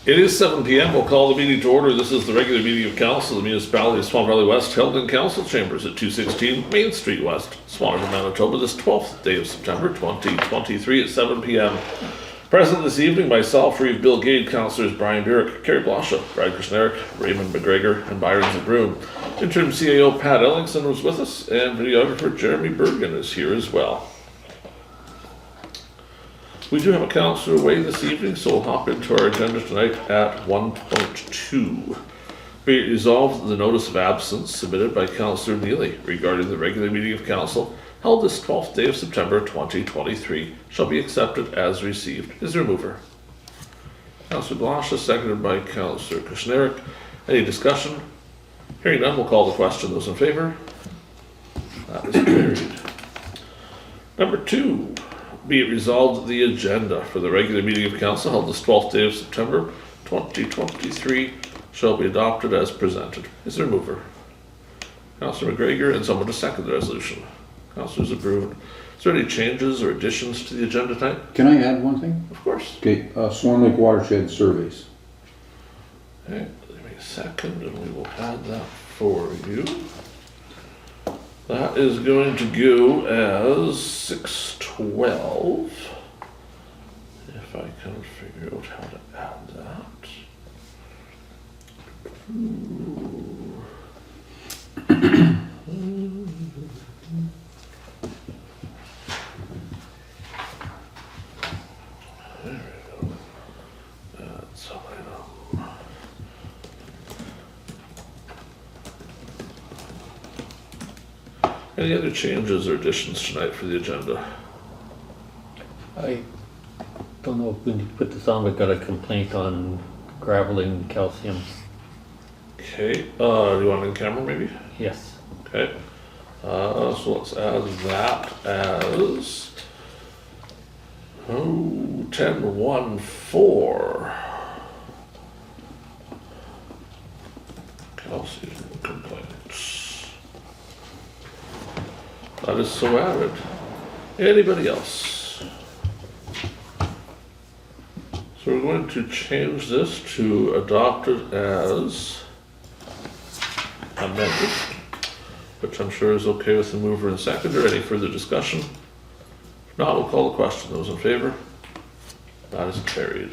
It is 7 p.m. We'll call the meeting to order. This is the regular meeting of council of the Municipality of Swan Valley West, held in council chambers at 216 Main Street West, Swan River, Manitoba, this 12th day of September 2023 at 7 p.m. Present this evening, myself, Reeve, Bill Gade, councillors Brian Burick, Carrie Blosha, Kushniryk, Raymond McGregor, and Byron Zbirun. Interim CAO Pat Ellingson was with us, and videographer Jeremy Bergen is here as well. We do have a councillor away this evening, so we'll hop into our agenda tonight at 1.2. Be it resolved that the notice of absence submitted by Councillor Neely regarding the regular meeting of council held this 12th day of September 2023 shall be accepted as received. Is there a mover? Councillor Blosha, seconded by Councillor Kushniryk. Any discussion? Hearing none, we'll call the question. Those in favour? That is carried. Number 2. Be it resolved that the agenda for the regular meeting of council held this 12th day of September 2023 shall be adopted as presented. Is there a mover? Councillor McGregor, and someone to second the resolution. Councillor Zbirun. Is there any changes or additions to the agenda tonight? Can I add one thing? Of course. Okay, Swan Lake Watershed surveys. Okay, give me a second and we will add that for you. That is going to go as 612. If I can figure out how to add that. There we go. That's how I know. Any other changes or additions tonight for the agenda? I don't know if we need to put this on, but got a complaint on graveling calcium. Okay, do you want it in camera maybe? Yes. Okay, so let's add that as 1014. Calcium complaints. That is so added. Anybody else? So we're going to change this to adopted as amended, which I'm sure is okay with the mover and seconder. Any further discussion? If not, we'll call the question. Those in favor? That is carried.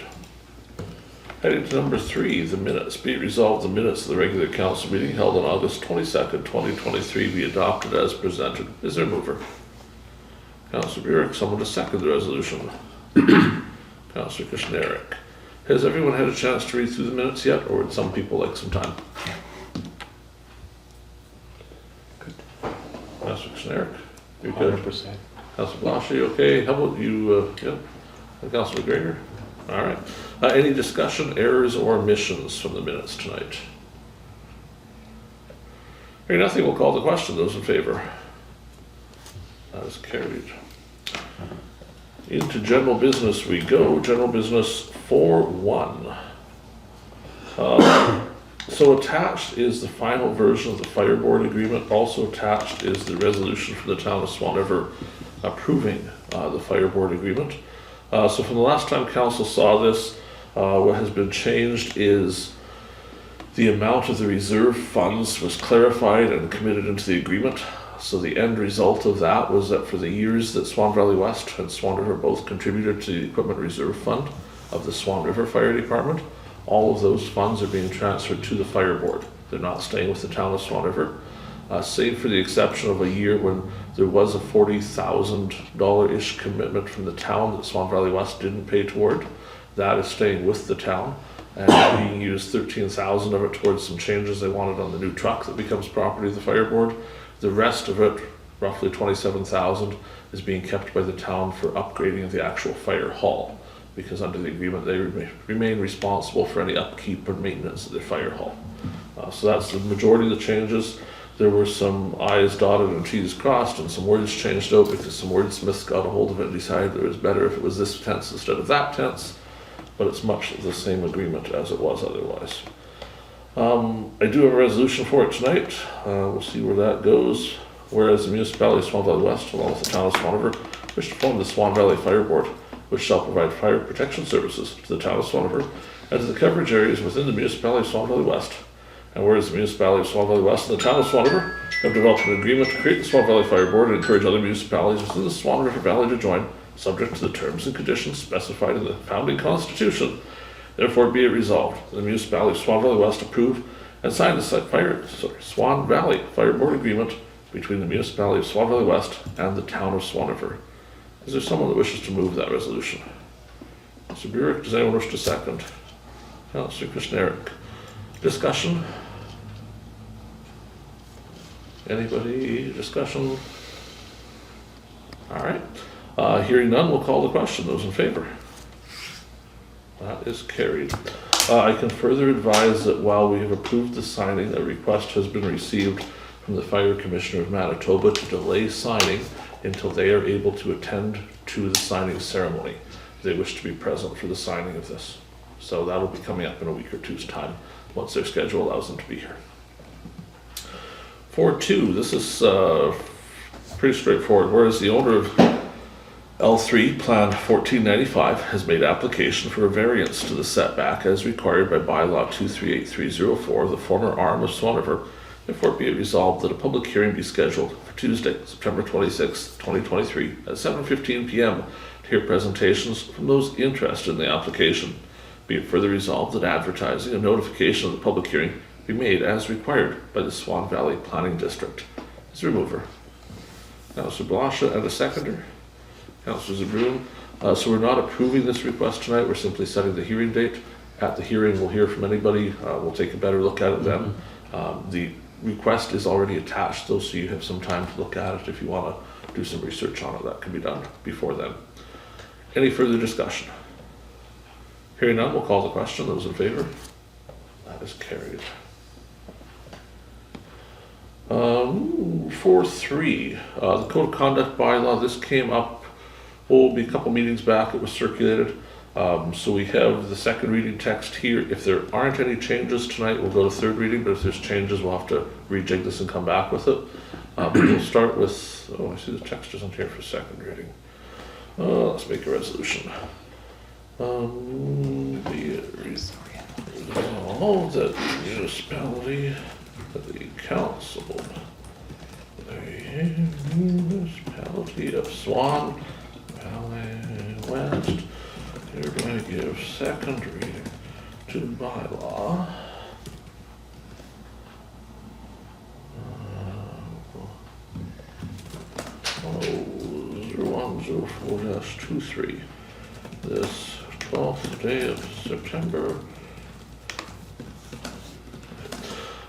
Heading to number 3, the minutes. Be it resolved the minutes of the regular council meeting held on August 22nd, 2023 be adopted as presented. Is there a mover? Councillor Burick, someone to second the resolution. Councillor Kushniryk. Has everyone had a chance to read through the minutes yet, or would some people like some time? Good. Councillor Kushniryk? You good? 100%. Councillor Blosha, you okay? How about you, yeah? And Councillor McGregor? All right. Any discussion, errors, or omissions from the minutes tonight? Hearing nothing, we'll call the question. Those in favor? That is carried. Into general business we go. General business 4.1. So attached is the final version of the fire board agreement. Also attached is the resolution from the town of Swan River approving the fire board agreement. So from the last time council saw this, what has been changed is the amount of the reserve funds was clarified and committed into the agreement. So the end result of that was that for the years that Swan Valley West and Swan River both contributed to the equipment reserve fund of the Swan River Fire Department, all of those funds are being transferred to the fire board. They're not staying with the town of Swan River, save for the exception of a year when there was a $40,000-ish commitment from the town that Swan Valley West didn't pay toward. That is staying with the town and being used. 13,000 of it towards some changes they wanted on the new truck that becomes property of the fire board. The rest of it, roughly 27,000, is being kept by the town for upgrading of the actual fire hall, because under the agreement they remain responsible for any upkeep and maintenance of their fire hall. So that's the majority of the changes. There were some I's dotted and T's crossed and some words changed out because some wordsmiths got a hold of it and decided it was better if it was this tense instead of that tense, but it's much the same agreement as it was otherwise. I do have a resolution for it tonight. We'll see where that goes. Whereas the Municipality of Swan Valley West, along with the town of Swan River, wish to form the Swan Valley Fire Board which shall provide fire protection services to the town of Swan River and to the coverage areas within the municipality of Swan Valley West. And whereas the municipality of Swan Valley West and the town of Swan River have developed an agreement to create the Swan Valley Fire Board and encourage other municipalities within the Swan River Valley to join, subject to the terms and conditions specified in the founding constitution. Therefore be it resolved, the municipality of Swan Valley West approve and sign the Swan Valley Fire Board agreement between the municipality of Swan Valley West and the town of Swan River. Is there someone that wishes to move that resolution? Zbirun, does anyone wish to second? Councillor Kushniryk. Discussion? Anybody? Discussion? All right. Hearing none, we'll call the question. Those in favor? That is carried. I can further advise that while we have approved the signing, a request has been received from the Fire Commissioner of Manitoba to delay signing until they are able to attend to the signing ceremony. They wish to be present for the signing of this. So that'll be coming up in a week or two's time, once their schedule allows them to be here. 4.2, this is pretty straightforward. Whereas the owner of L3 Plan 1495 has made application for a variance to the setback as required by Bylaw 238304, the former arm of Swan River. Therefore be it resolved that a public hearing be scheduled for Tuesday, September 26, 2023 at 7:15 p.m. to hear presentations from those interested in the application. Be it further resolved that advertising and notification of the public hearing be made as required by the Swan Valley Planning District. Is there a mover? Councillor Blosha and a seconder. Councillor Zbirun. So we're not approving this request tonight, we're simply setting the hearing date. At the hearing, we'll hear from anybody, we'll take a better look at it then. The request is already attached though, so you have some time to look at it if you want to do some research on it. That can be done before then. Any further discussion? Hearing none, we'll call the question. Those in favor? That is carried. 4.3, the Code of Conduct Bylaw. This came up, be a couple meetings back. It was circulated. So we have the second reading text here. If there aren't any changes tonight, we'll go to third reading, but if there's changes, we'll have to rejig this and come back with it. We'll start with, I see the text isn't here for second reading. Let's make a resolution. Be it resolved that the municipality, the council, the municipality of Swan Valley West hereby give second reading to bylaw 0104-23 this 12th day of September.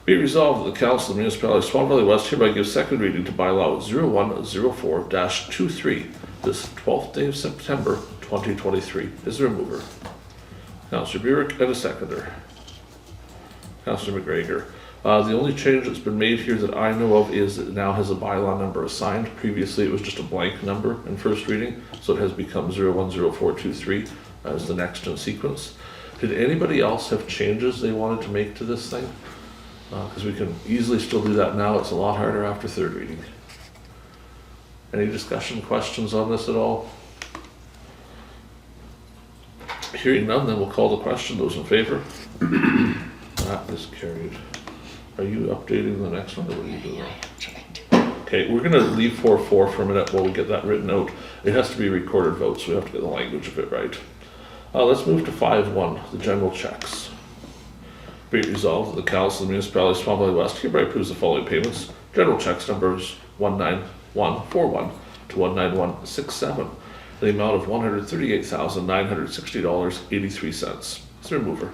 Be resolved that the Council of the Municipality of Swan Valley West hereby gives second reading to bylaw 0104-23 this 12th day of September 2023. Is there a mover? Councillor Burick and a seconder. Councillor McGregor. The only change that's been made here that I know of is it now has a bylaw number assigned. Previously it was just a blank number in first reading, so it has become 010423 as the next in sequence. Did anybody else have changes they wanted to make to this thing? Because we can easily still do that now. It's a lot harder after third reading. Any discussion, questions on this at all? Hearing none, then we'll call the question. Those in favor? That is carried. Are you updating the next one, or what are you doing? Okay, we're going to leave 4.4 for a minute while we get that written out. It has to be a recorded vote, so we have to get the language of it right. Let's move to 5.1, the General Cheques. Be it resolved that the Council of the Municipality of Swan Valley West hereby approves the following payments. General Cheques numbers 19141 to 19167, the amount of $138,960.83. Is there a mover?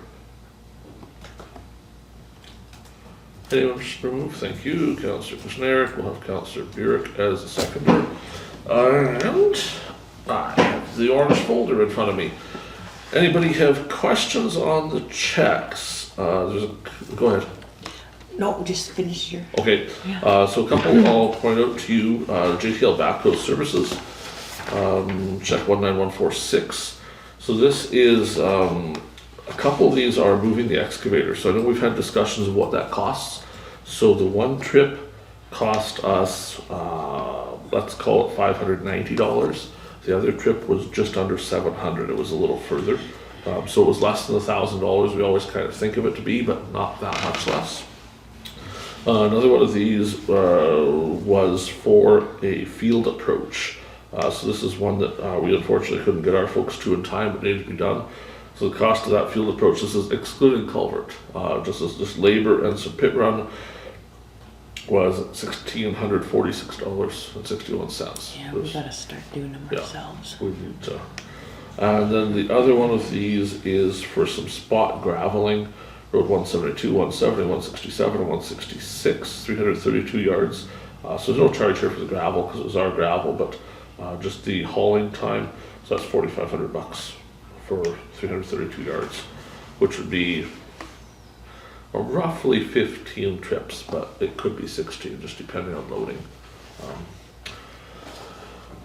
Anyone wish to move? Thank you. Councillor Kushniryk. We'll have Councillor Burick as a seconder. And I have the orange folder in front of me. Anybody have questions on the checks? Go ahead. No, just finish your. Okay, Yeah. so a couple I'll point out to you. JTL Backhoe Services, check 19146. So this is, a couple of these are moving the excavator. So I know we've had discussions of what that costs. So the one trip cost us, let's call it $590. The other trip was just under 700. It was a little further. So it was less than $1,000. We always kind of think of it to be, but not that much less. Another one of these was for a field approach. So this is one that we unfortunately couldn't get our folks to in time, but needed to be done. So the cost of that field approach, this is excluding culvert, just labor and some pit run, was $1,646.61. Yeah, we gotta start doing them Yeah. ourselves. We need to. And then the other one of these is for some spot graveling, Road 172, 170, 167, and 166, 332 yards. So there's no charge here for the gravel because it was our gravel, but just the hauling time, so that's $4,500 for 332 yards, which would be roughly 15 trips, but it could be 16, just depending on loading.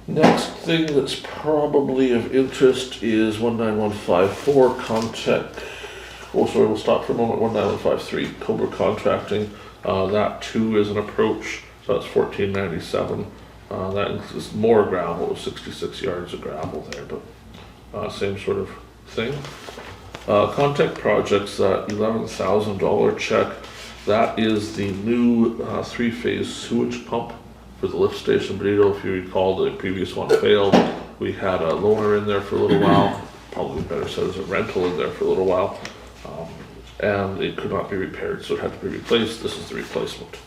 Next thing that's probably of interest is 19154 contact. Oh, sorry, we'll stop for a moment. 19153 Cobra Contracting. That too is an approach, so that's $14.97. That includes more gravel, 66 yards of gravel there, but same sort of thing. Contact Projects, that $11,000 check. That is the new three-phase sewage pump for the lift station. Benito, if you recall, the previous one failed. We had a loaner in there for a little while, probably better said as a rental in there for a little while, and it could not be repaired, so it had to be replaced. This is the replacement.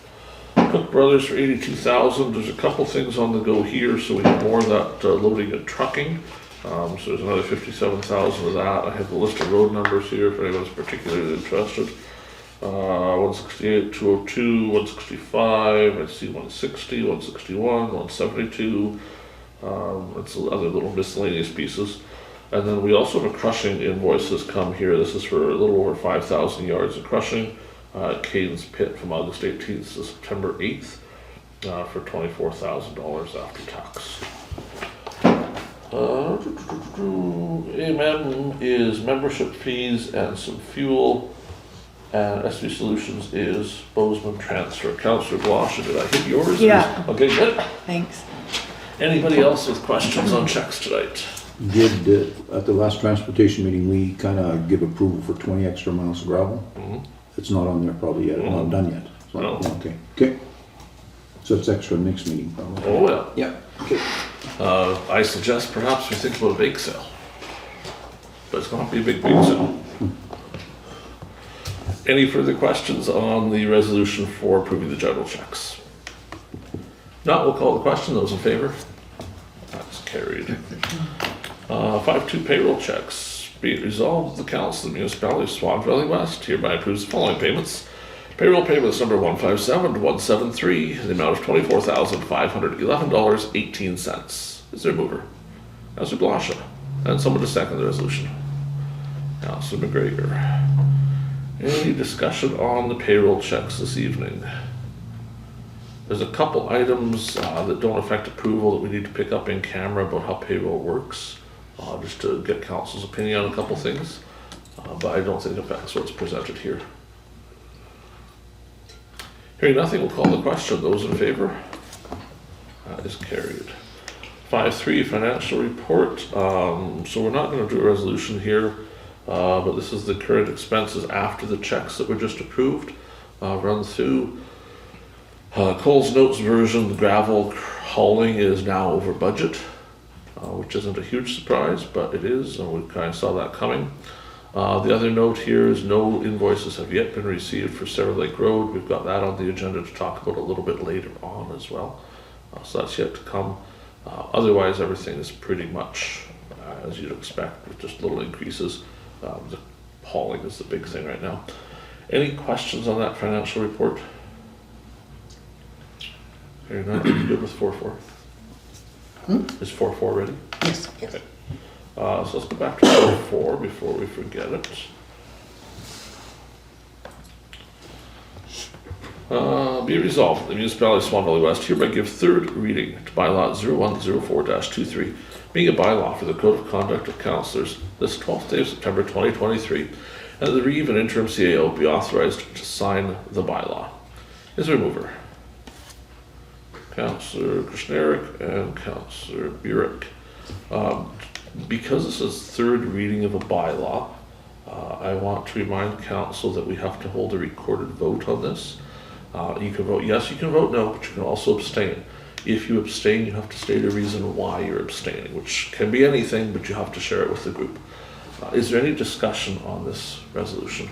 Cook Brothers for $82,000. There's a couple things on the go here, so we have more of that loading and trucking. So there's another $57,000 of that. I have the list of road numbers here if anyone's particularly interested. 168, 202, 165, I see 160, 161, 172. It's other little miscellaneous pieces. And then we also have a crushing invoice that's come here. This is for a little over 5,000 yards of crushing at Caden's Pit from August 18th to September 8th for $24,000 after tax. AMM is membership fees and some fuel, and SV Solutions is Bozeman transfer. Councillor Blosha, did I hit yours? Yeah. Okay, good. Thanks. Anybody else with questions on checks tonight? Did, at the last transportation meeting, we kind of give approval for 20 extra miles of gravel? It's not on there probably yet, not done yet. So, No. Okay, okay. So it's extra next meeting probably. Oh, yeah. Yeah. Okay. I suggest perhaps we think about a bake sale. But it's going to be a big bake sale. Any further questions on the resolution for approving the general checks? Not, we'll call the question. Those in favor? That's carried. 5-2 payroll checks. Be it resolved, the Council of the Municipality of Swan Valley West hereby approves the following payments. Payroll payments number 157 to 173, the amount of $24,511.18. Is there a mover? Councillor Blosha. And someone to second the resolution. Councillor McGregor. Any discussion on the payroll checks this evening? There's a couple items that don't affect approval that we need to pick up in camera about how payroll works, just to get council's opinion on a couple things, but I don't think it affects what's presented here. Hearing nothing, we'll call the question. Those in favor? That is carried. 5-3 financial report. So we're not going to do a resolution here, but this is the current expenses after the checks that were just approved. Run through. Cole's notes version, the gravel hauling is now over budget, which isn't a huge surprise, but it is, and we kind of saw that coming. The other note here is no invoices have yet been received for Sarah Lake Road. We've got that on the agenda to talk about a little bit later on as well. So that's yet to come. Otherwise, everything is pretty much as you'd expect, with just little increases. The hauling is the big thing right now. Any questions on that financial report? You're not good with 4-4? Is 4-4 ready? Yes. Okay. So let's go back to 4-4 before we forget it. Be resolved, the Municipality of Swan Valley West hereby give third reading to Bylaw 0104-23, being a bylaw for the Code of Conduct of Councillors this 12th day of September 2023, and the Reeve and Interim CAO be authorized to sign the bylaw. Is there a mover? Councillor Kushniryk and Councillor Burick. Because this is third reading of a bylaw, I want to remind council that we have to hold a recorded vote on this. You can vote yes, you can vote no, but you can also abstain. If you abstain, you have to state a reason why you're abstaining, which can be anything, but you have to share it with the group. Is there any discussion on this resolution?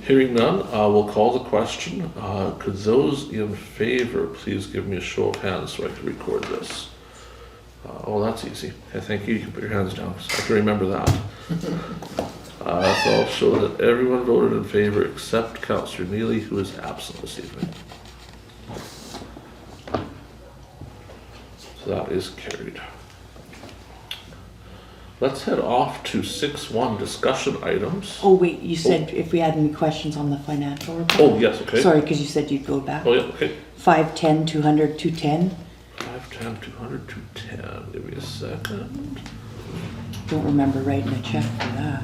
Hearing none, we'll call the question. Could those in favor please give me a show of hands so I can record this? Oh, that's easy. Okay, thank you. You can put your hands down. So I can remember that. So I'll show that everyone voted in favor except Councillor Neely, who is absent this evening. So that is carried. Let's head off to 6.1 discussion items. Oh, wait, you said if we had any questions on the financial report? Oh, yes, okay. Sorry, because you said you'd go back. Oh, yeah, okay. 510, 200, 210. 510, 200, 210. Give me a second. Don't remember writing a check for that.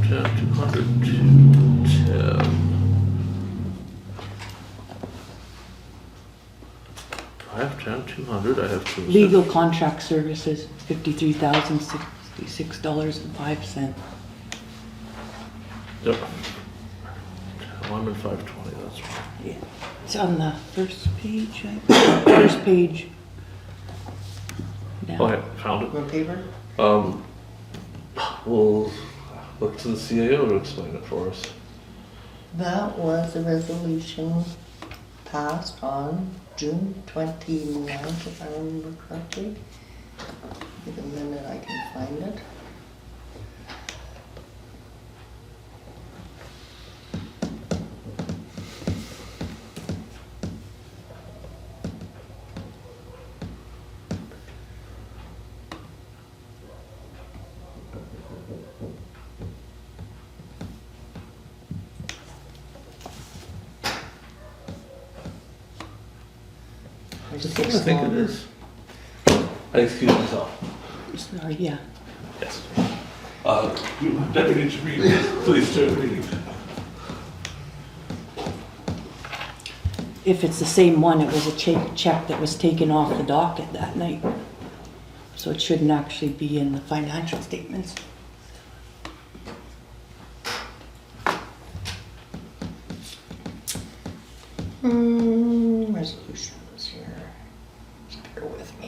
510, 200, 210. 510, 200. I have two. Legal contract services, $53,066.05. Yep. I'm in 520, that's right. Yeah. It's on the first page, first page. Down. Oh, yeah, found it. What paper? We'll look to the CAO to explain it for us. That was a resolution passed on June 29th, if I remember correctly. Give a minute, I can find it. I think it is. I excuse myself. Sorry, yeah. Yes. Deputy Engineer, please turn the meeting. If it's the same one, it was a check that was taken off the docket that night. So it shouldn't actually be in the financial statements. Resolutions here. Just bear with me.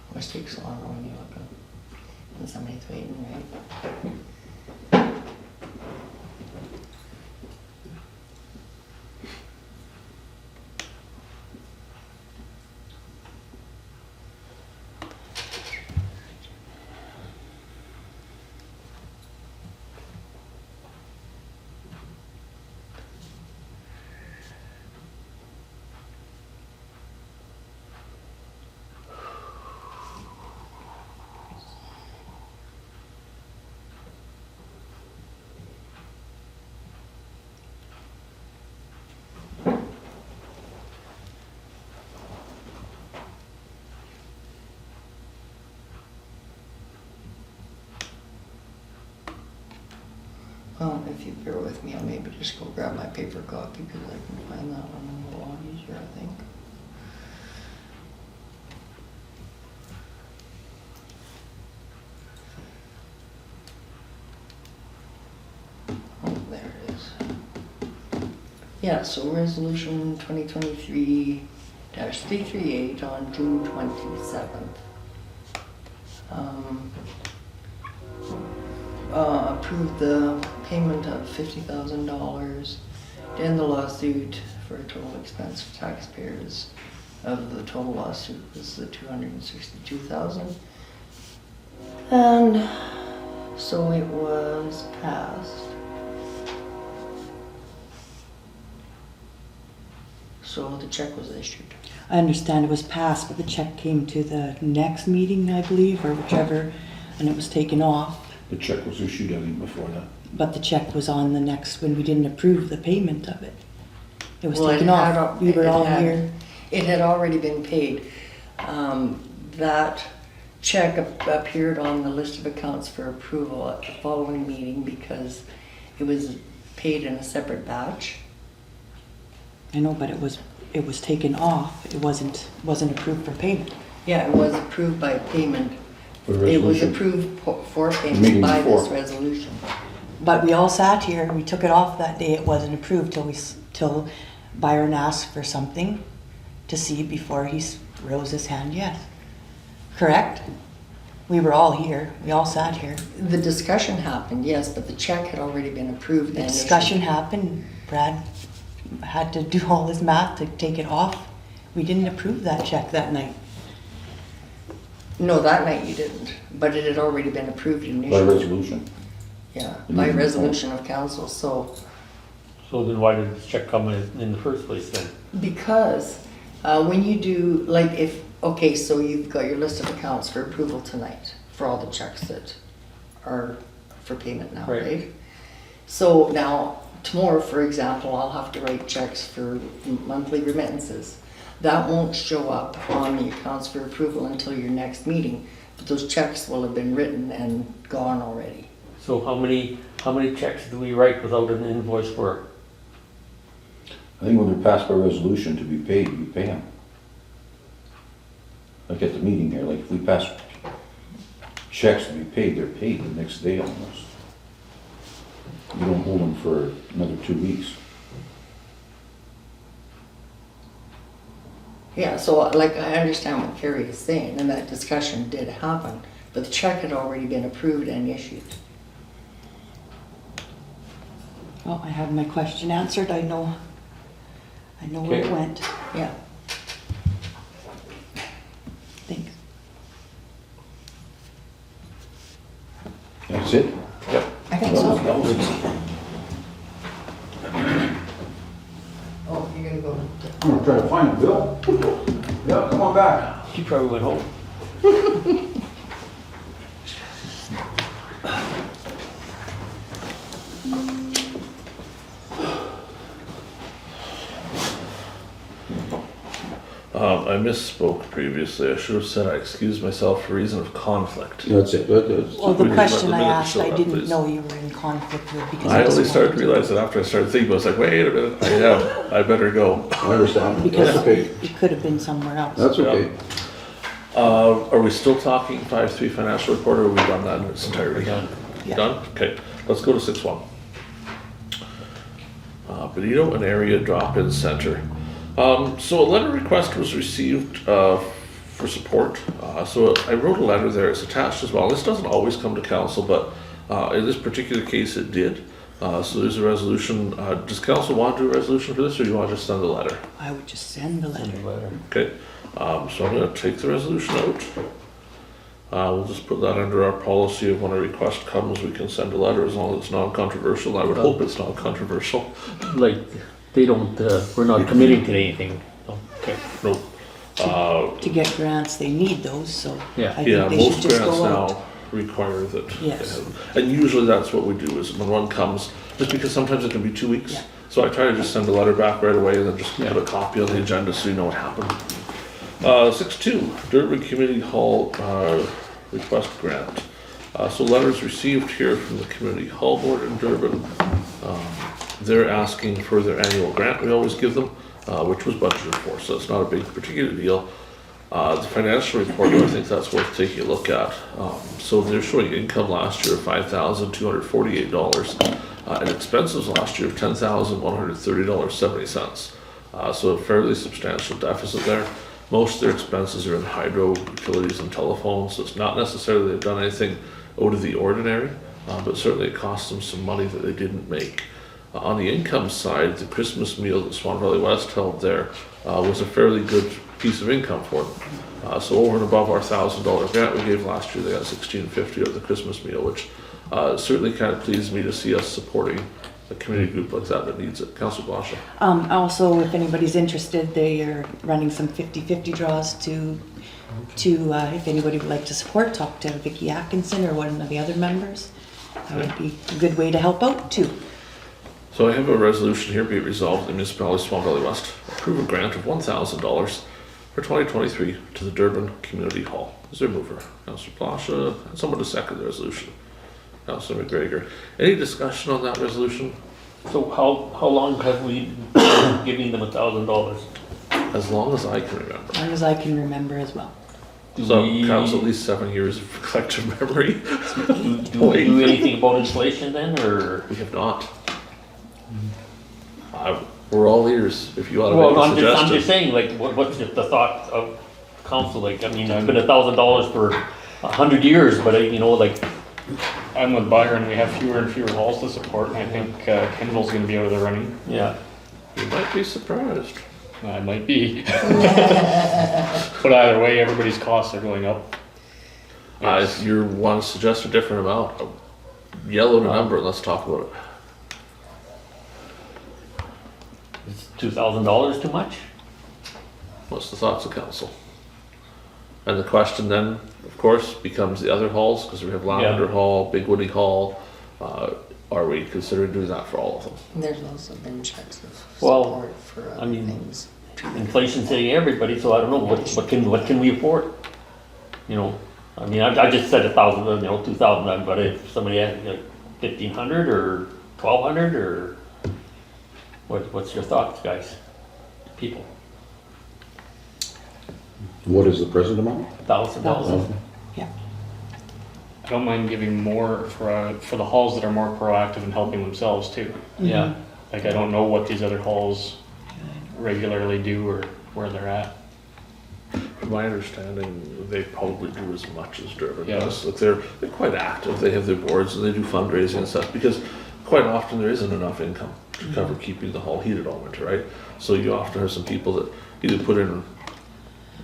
Always takes longer when you look up when somebody's waiting, right? Well, if you bear with me, I'll maybe just go grab my paper copy because I can find that one a lot easier, I think. Oh, there it is. Yeah, so resolution 2023-338 on June 27th. Approved the payment of $50,000 to end the lawsuit for a total expense of taxpayers of the total lawsuit was the $262,000. And so it was passed. So the check was issued. I understand it was passed, but the check came to the next meeting, I believe, or whichever, and it was taken off. The check was issued, I think, before that. But the check was on the next, when we didn't approve the payment of it. It was Well, taken had off. al- We were it all had- here. It had already been paid. That check appeared on the list of accounts for approval at the following meeting because it was paid in a separate batch. I know, but it was taken off. It wasn't approved for payment. Yeah, it was approved by payment. For It was resolution. approved for Meeting payment by this before. resolution. But we all sat here, we took it off that day, it wasn't approved till Byron asked for something to see before he rose his hand, yes. Correct? We were all here, we all sat here. The discussion happened, yes, but the check had already been approved. The and issued. discussion happened, Brad had to do all his math to take it off. We didn't approve that check that night. No, that night you didn't, but it had already been approved By initially. resolution. Yeah, The by meeting before. resolution of council, so. So then why did this check come in the first place then? Because when you do, like if, okay, so you've got your list of accounts for approval tonight for all the checks that are for payment now, Right. right? So now, tomorrow, for example, I'll have to write checks for monthly remittances. That won't show up on the accounts for approval until your next meeting, but those checks will have been written and gone already. So how many checks do we write without an invoice for? I think when they're passed by resolution to be paid, we pay them. Like at the meeting here, like if we pass checks to be paid, they're paid the next day almost. You don't hold them for another 2 weeks. Yeah, so like I understand what Carrie is saying, and that discussion did happen, but the check had already been approved and issued. Well, I have my question answered, I know where it Okay. went. Yeah. Thanks. That's it? Yep. I think so. That was easy. Oh, you're gonna go. I'm gonna try to find him, Bill. Yeah, come on back. She probably went home. I misspoke previously. I should have said I excused myself for reason of conflict. That's it. That's- Well, the We just question let I the minutes asked, show I up, didn't please. know you were in conflict with because I just only started to wanted realize it after I started thinking, I was like, wait a minute, I better go. I understand. Because That's okay. it could have been somewhere else. That's okay. Are we still talking 5.3 financial report, or are we done that in its entirety? Done. Yeah. Done? Okay, let's go to 6.1. Benito and area drop-in center. So a letter request was received for support. So I wrote a letter there, it's attached as well. This doesn't always come to council, but in this particular case it did. So there's a resolution. Does council want to do a resolution for this, or do you want to just send a letter? I would just send the letter. Letter. Okay, so I'm gonna take the resolution out. We'll just put that under our policy of when a request comes, we can send a letter as long as it's non-controversial. I would hope it's non-controversial. Like, they don't, we're not committing to anything. Okay. Nope. To get grants, they need those, so Yeah. I Yeah, think they should most just grants go out. now require that. Yes. And usually that's what we do, is when one comes, just because sometimes it can be 2 weeks. Yeah. So I try to just send a letter back right away and then just Yeah. put a copy on the agenda so you know what happened. 6.2, Durban Community Hall request grant. So letters received here from the Community Hall Board in Durban. They're asking for their annual grant we always give them, which was budgeted for, so it's not a big particular deal. The financial report, I think that's worth taking a look at. So they're showing income last year of $5,248, and expenses last year of $10,130.70. So a fairly substantial deficit there. Most of their expenses are in hydro, utilities, and telephones, so it's not necessarily they've done anything out of the ordinary, but certainly it cost them some money that they didn't make. On the income side, the Christmas meal that Swan Valley West held there was a fairly good piece of income for them. So over and above our $1,000 grant we gave last year, they got $1,650 of the Christmas meal, which certainly kind of pleased me to see us supporting a community group like that needs it. Councillor Blosha. Also, if anybody's interested, they are running some 50-50 draws to if anybody would like to support, talk to Vicky Atkinson or one of the other members. That would be a good way to help out too. So I have a resolution here, be it resolved, the Municipality of Swan Valley West approve a grant of $1,000 for 2023 to the Zbirun Community Hall. Is there a mover? Councillor Blosha, and someone to second the resolution. Councillor McGregor. Any discussion on that resolution? So how long have we been giving them $1,000? As long as I can remember. As long as I can remember as well. So council, at least 7 years of collective memory. Do we do anything about inflation then, or? We have not. We're all ears if you want to Well, make a I'm suggestion. just saying, like, what's the thought of council? Like, I mean, it's been $1,000 for 100 years, but you know, like, I'm with Byron, we have fewer and fewer halls to support, and I think Kendall's gonna be out of the running. yeah. You might be surprised. I might be. But either way, everybody's costs are going up. If you want to suggest a different amount, yell out a number and let's talk about it. Is $2,000 too much? What's the thoughts of council? And the question then, of course, becomes the other halls, because we have Lavender Hall, Big Woody Hall. Are we considering doing that for all of them? There's also been checks of Well, support for I other mean, things. Inflation's hitting everybody, so I don't know, what can we afford? You know, I mean, I just said 1,000, you know, 2,000, but if somebody had like 1,500 or 1,200 or what's your thoughts, guys? People, What is the present amount? $1,000. Yeah. I don't mind giving more for the halls that are more proactive in helping themselves too. Yeah, Like, I don't know what these other halls regularly do or where they're at. From my understanding, they probably do as much as Zbirun Yeah. does. Like they're quite active. They have their boards and they do fundraising and stuff because quite often there isn't enough income to cover keeping the hall heated all winter, right? So you often have some people that either put in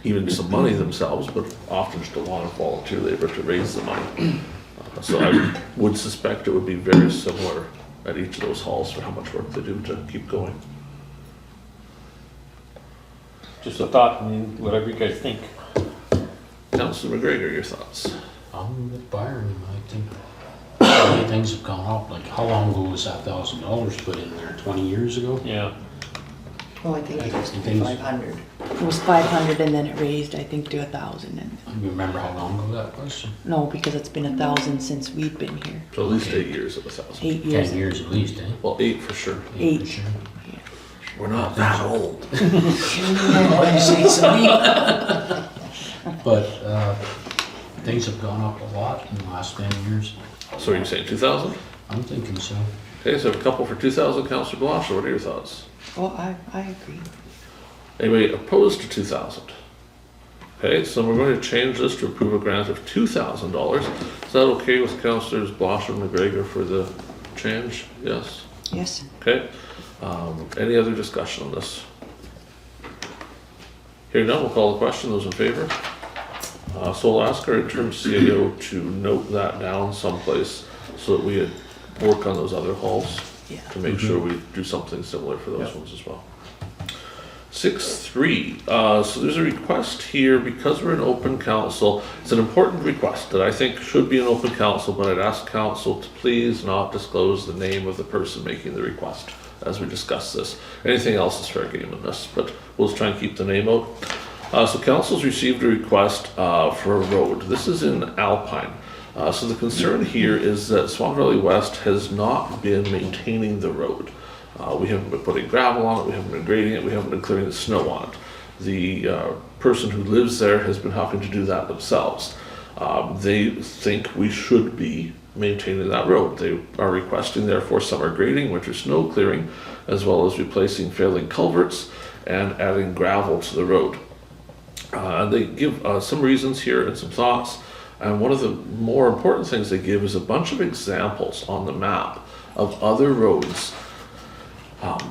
even some money themselves, but often just a lot of volunteer labor to raise the money. So I would suspect it would be very similar at each of those halls for how much work they do to keep going. just a thought, I mean, whatever you guys think. Councillor McGregor, your thoughts? I'm with Byron, I think so many things have gone up, like how long ago was that $1,000 put in there, 20 years ago? Yeah, Well, I think it used to be Things- 500. It was 500 and then it raised, I think, to 1,000. And You remember how long ago that was? no, because it's been 1,000 since we've been here. So at least 8 years of 1,000. 8 years. 10 years at least, eh? Well, 8 for sure. Yeah, for 8. sure. We're not that old. But things have gone up a lot in the last 10 years. So are you saying 2,000? I'm thinking so. Okay, so a couple for 2,000, Councillor Blosha, what are your thoughts? Well, I agree. Anybody opposed to 2,000? Okay, so we're going to change this to approve a grant of $2,000. Is that okay with Councillors Blosha and McGregor for the change? Yes? Yes. Okay. Any other discussion on this? Hearing none, we'll call the question. Those in favor? So I'll ask our interim CAO to note that down someplace so that we work on those other halls Yeah. to make sure we do something similar for those ones as well. 6.3, so there's a request here, because we're an open council, it's an important request that I think should be an open council, but I'd ask council to please not disclose the name of the person making the request as we discuss this. Anything else is fair game in this, but we'll just try and keep the name out. So council's received a request for a road. This is in Alpine. So the concern here is that Swan Valley West has not been maintaining the road. We haven't been putting gravel on it, we haven't been grading it, we haven't been clearing the snow on it. The person who lives there has been having to do that themselves. They think we should be maintaining that road. They are requesting therefore summer grading, winter snow clearing, as well as replacing failing culverts and adding gravel to the road. They give some reasons here and some thoughts, and one of the more important things they give is a bunch of examples on the map of other roads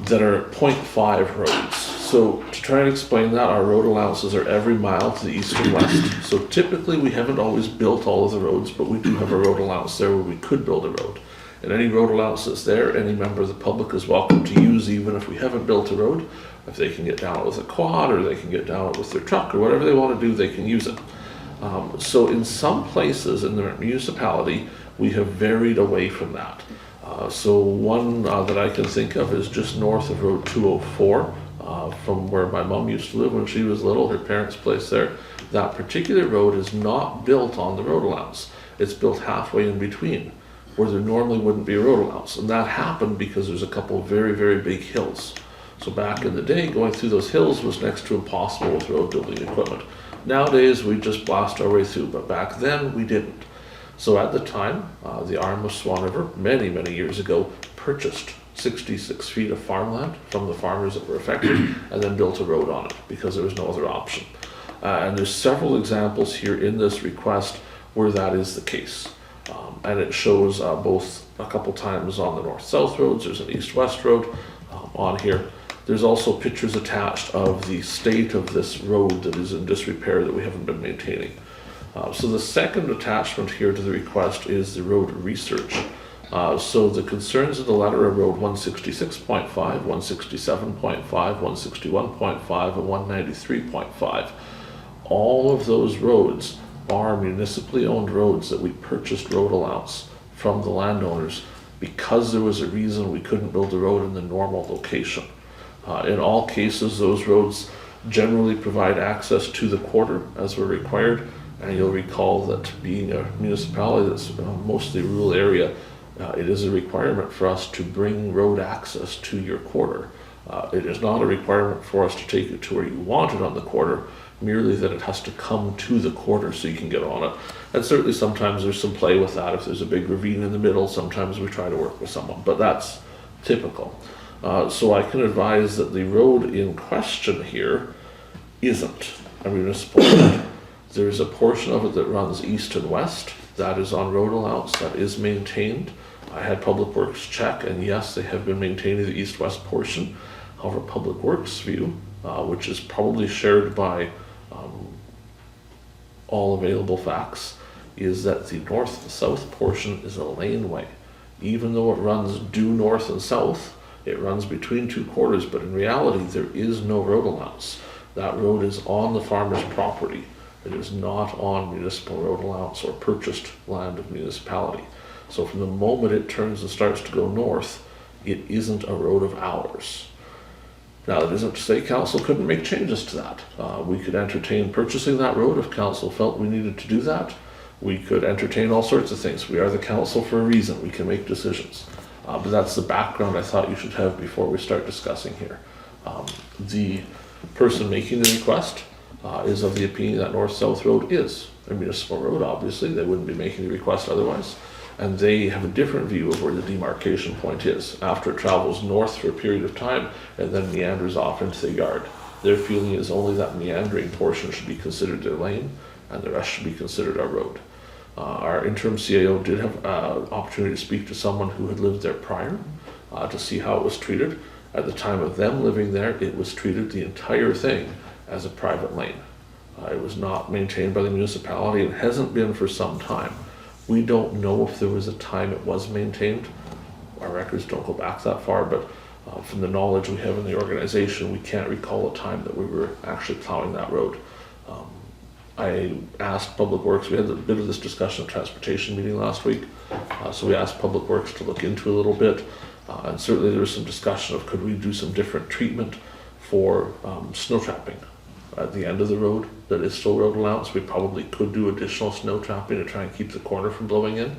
that are 0.5 roads. So to try and explain that, our road allowances are every mile to the east and west. So typically we haven't always built all of the roads, but we do have a road allowance there where we could build a road. And any road allowance that's there, any member of the public is welcome to use, even if we haven't built a road. If they can get down it with a quad, or they can get down it with their truck, or whatever they want to do, they can use it. So in some places in the municipality, we have varied away from that. So one that I can think of is just north of Road 204, from where my mom used to live when she was little, her parents' place there. That particular road is not built on the road allowance. It's built halfway in between, where there normally wouldn't be a road allowance. And that happened because there's a couple of very, very big hills. So back in the day, going through those hills was next to impossible with road building equipment. Nowadays, we just blast our way through, but back then we didn't. So at the time, the arm of Swan River, many, many years ago, purchased 66 feet of farmland from the farmers that were affected and then built a road on it because there was no other option. And there's several examples here in this request where that is the case. And it shows both a couple times on the north-south roads. There's an east-west road on here. There's also pictures attached of the state of this road that is in disrepair that we haven't been maintaining. So the second attachment here to the request is the road research. So the concerns in the letter are Road 166.5, 167.5, 161.5, and 193.5. All of those roads are municipally owned roads that we purchased road allowance from the landowners because there was a reason we couldn't build the road in the normal location. In all cases, those roads generally provide access to the quarter as we're required. And you'll recall that being a municipality that's mostly rural area, it is a requirement for us to bring road access to your quarter. It is not a requirement for us to take it to where you want it on the quarter, merely that it has to come to the quarter so you can get on it. And certainly sometimes there's some play with that. If there's a big ravine in the middle, sometimes we try to work with someone, but that's typical. So I can advise that the road in question here isn't a municipal road. There's a portion of it that runs east and west. That is on road allowance, that is maintained. I had Public Works check, and yes, they have been maintaining the east-west portion. However, Public Works view, which is probably shared by all available facts, is that the north-south portion is a laneway. Even though it runs due north and south, it runs between two quarters, but in reality, there is no road allowance. That road is on the farmer's property. It is not on municipal road allowance or purchased land of municipality. So from the moment it turns and starts to go north, it isn't a road of ours. Now, that isn't to say council couldn't make changes to that. We could entertain purchasing that road if council felt we needed to do that. We could entertain all sorts of things. We are the council for a reason. We can make decisions. But that's the background I thought you should have before we start discussing here. The person making the request is of the opinion that north-south road is a municipal road. Obviously, they wouldn't be making the request otherwise. And they have a different view of where the demarcation point is after it travels north for a period of time and then meanders off into the yard. Their feeling is only that meandering portion should be considered their lane and the rest should be considered our road. Our interim CAO did have an opportunity to speak to someone who had lived there prior to see how it was treated. At the time of them living there, it was treated the entire thing as a private lane. It was not maintained by the municipality and hasn't been for some time. We don't know if there was a time it was maintained. Our records don't go back that far, but from the knowledge we have in the organization, we can't recall a time that we were actually plowing that road. I asked Public Works, we had a bit of this discussion at transportation meeting last week, so we asked Public Works to look into it a little bit, and certainly there was some discussion of could we do some different treatment for snow trapping at the end of the road that is still road allowance. We probably could do additional snow trapping to try and keep the corner from blowing in,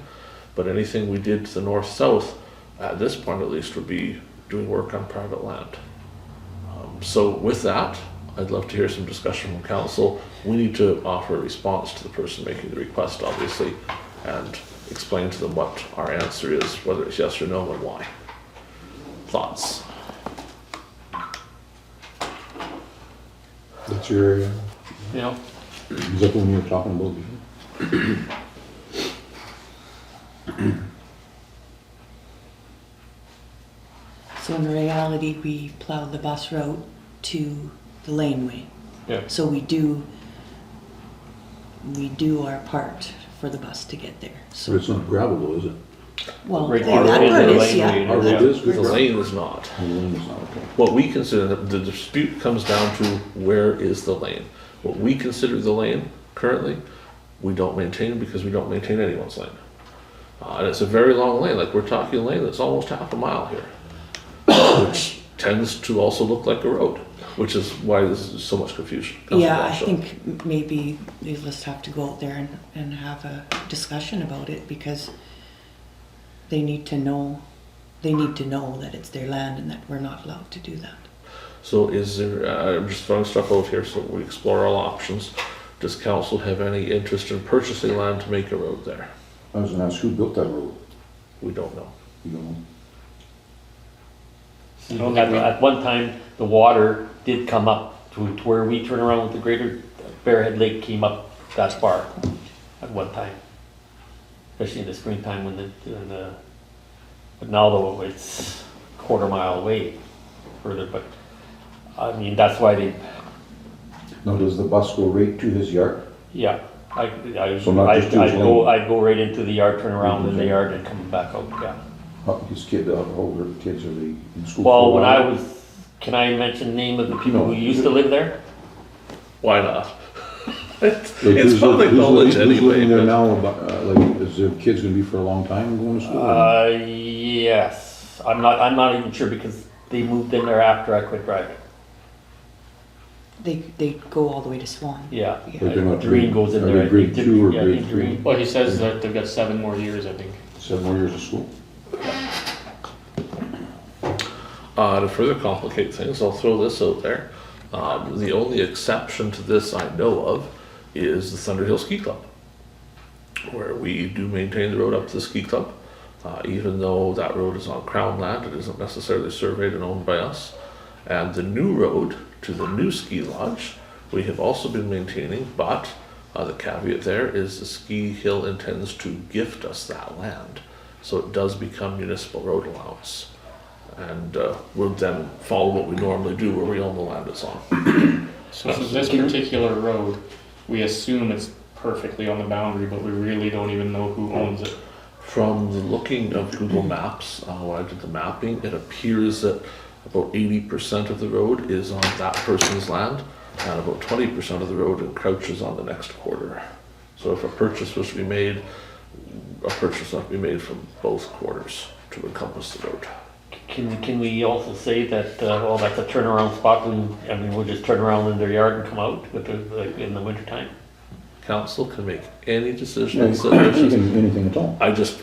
but anything we did to the north-south, at this point at least, would be doing work on private land. So with that, I'd love to hear some discussion from council. We need to offer a response to the person making the request, obviously, and explain to them what our answer is, whether it's yes or no and why. Thoughts? That's your area. Yeah. Is that the one you were talking about before? So in reality, we plow the bus route to the laneway. Yeah. So we do our part for the bus to get there. So it's not gravel though, is it? Well, Right, that our road part is is, yeah. lane, Our road that- is good. The lane is not. The lane is not okay. What we consider, the dispute comes down to where is the lane? What we consider the lane currently, we don't maintain because we don't maintain anyone's lane. And it's a very long lane, like we're talking a lane that's almost half a mile here, which tends to also look like a road, which is why there's so much confusion. Yeah, I Councillor Blosha. think maybe they just have to go out there and have a discussion about it because they need to know that it's their land and that we're not allowed to do that. So is there, I'm just throwing stuff out here so we explore all options. Does council have any interest in purchasing land to make a road there? I was gonna ask, who built that road? We don't know. You don't know? I don't think we- At one time, the water did come up to where we turn around with the greater Bearhead Lake came up that far at one time. Especially in the springtime but now though it's a quarter mile away further, but I mean, that's why Now, does the bus go right to his yard? yeah, So not just to his lane? I'd go right into the yard, turn around in the yard and come back out, yeah. His kid, how old are the kids, are they in school? Well, for a when while? I was, can I mention the name of the people who No. used to live there? Why not? It's Like, it's public knowledge Who's living there anyway. now, like, is their kids gonna be for a long time going to school? Yes, I'm not even sure because they moved in there after I quit driving. They go all the way to Swan. Yeah. Like they're not Doreen goes in are there. they I grade think. 2 or Yeah, I grade think 3? Doreen. Well, he says that they've got 7 more years, I think. 7 more years of school? To further complicate things, I'll throw this out there. The only exception to this I know of is the Thunderhill Ski Club, where we do maintain the road up to the ski club. Even though that road is on Crown land, it isn't necessarily surveyed and owned by us. And the new road to the new ski lodge, we have also been maintaining, but the caveat there is the ski hill intends to gift us that land. So it does become municipal road allowance. And we'll then follow what we normally do where we own the land it's on. So for this particular road, we assume it's perfectly on the boundary, but we really don't even know who owns it. From the looking of Google Maps, when I did the mapping, it appears that about 80% of the road is on that person's land, and about 20% of the road encroaches on the next quarter. So if a purchase was to be made, a purchase must be made from both quarters to encompass the road. Can we also say that, well, that's a turnaround spot and, I mean, we'll just turn around in their yard and come out with like in the wintertime? Council can make any decision Yeah, that's delicious. anything at all. I just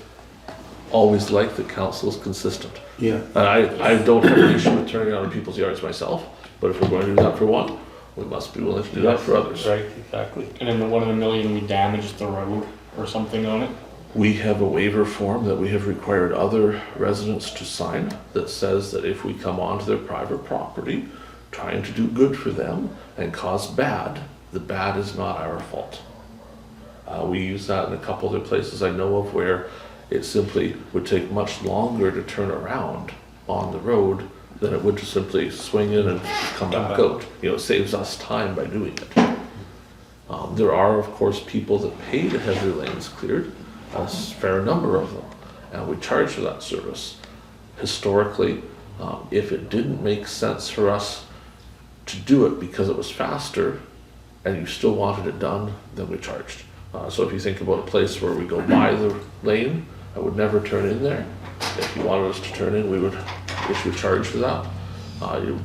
always like that council is consistent. Yeah. And I don't have an issue with turning around in people's yards myself, but if we're going to do that for one, we must be willing to do that for others. Right, exactly. And in the 1 in a million, we damaged the road or something on it. We have a waiver form that we have required other residents to sign that says that if we come onto their private property, trying to do good for them and cause bad, the bad is not our fault. We use that in a couple other places I know of where it simply would take much longer to turn around on the road than it would to simply swing in and come back out. You know, it saves us time by doing it. There are, of course, people that pay to have their lanes cleared, a fair number of them, and we charge for that service. Historically, if it didn't make sense for us to do it because it was faster and you still wanted it done, then we charged. So if you think about a place where we go by the lane, I would never turn in there. If you wanted us to turn in, we would issue a charge for that.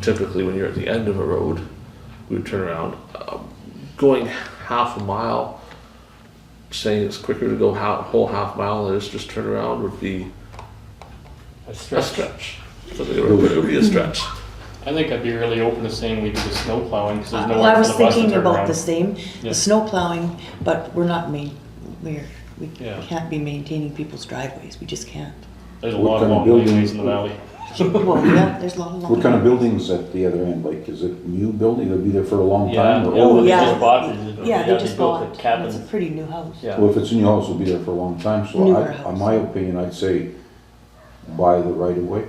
Typically, when you're at the end of a road, we would turn around. Going half a mile, saying it's quicker to go whole half mile than it is just turn around would be a stretch. So it would be a stretch. I think I'd be really open to saying we do the snow plowing because there's Well, nowhere I for was the bus to thinking turn about around. the same, Yeah. the snow plowing, but we Yeah. can't be maintaining people's driveways, we just can't. There's a What lot of kind of long building- laneways in the valley. Well, yeah, there's a lot of long. What kind of buildings at the other end? Like, is it new building? They'll be there for a long Yeah, time? or yeah, old? they yeah. just bought it. Yeah, they just built bought, a and cabin. it's a pretty new house. Yeah. Well, if it's in your house, it'll be there for a long time. So Newer I, house. in my opinion, I'd say buy the right of way.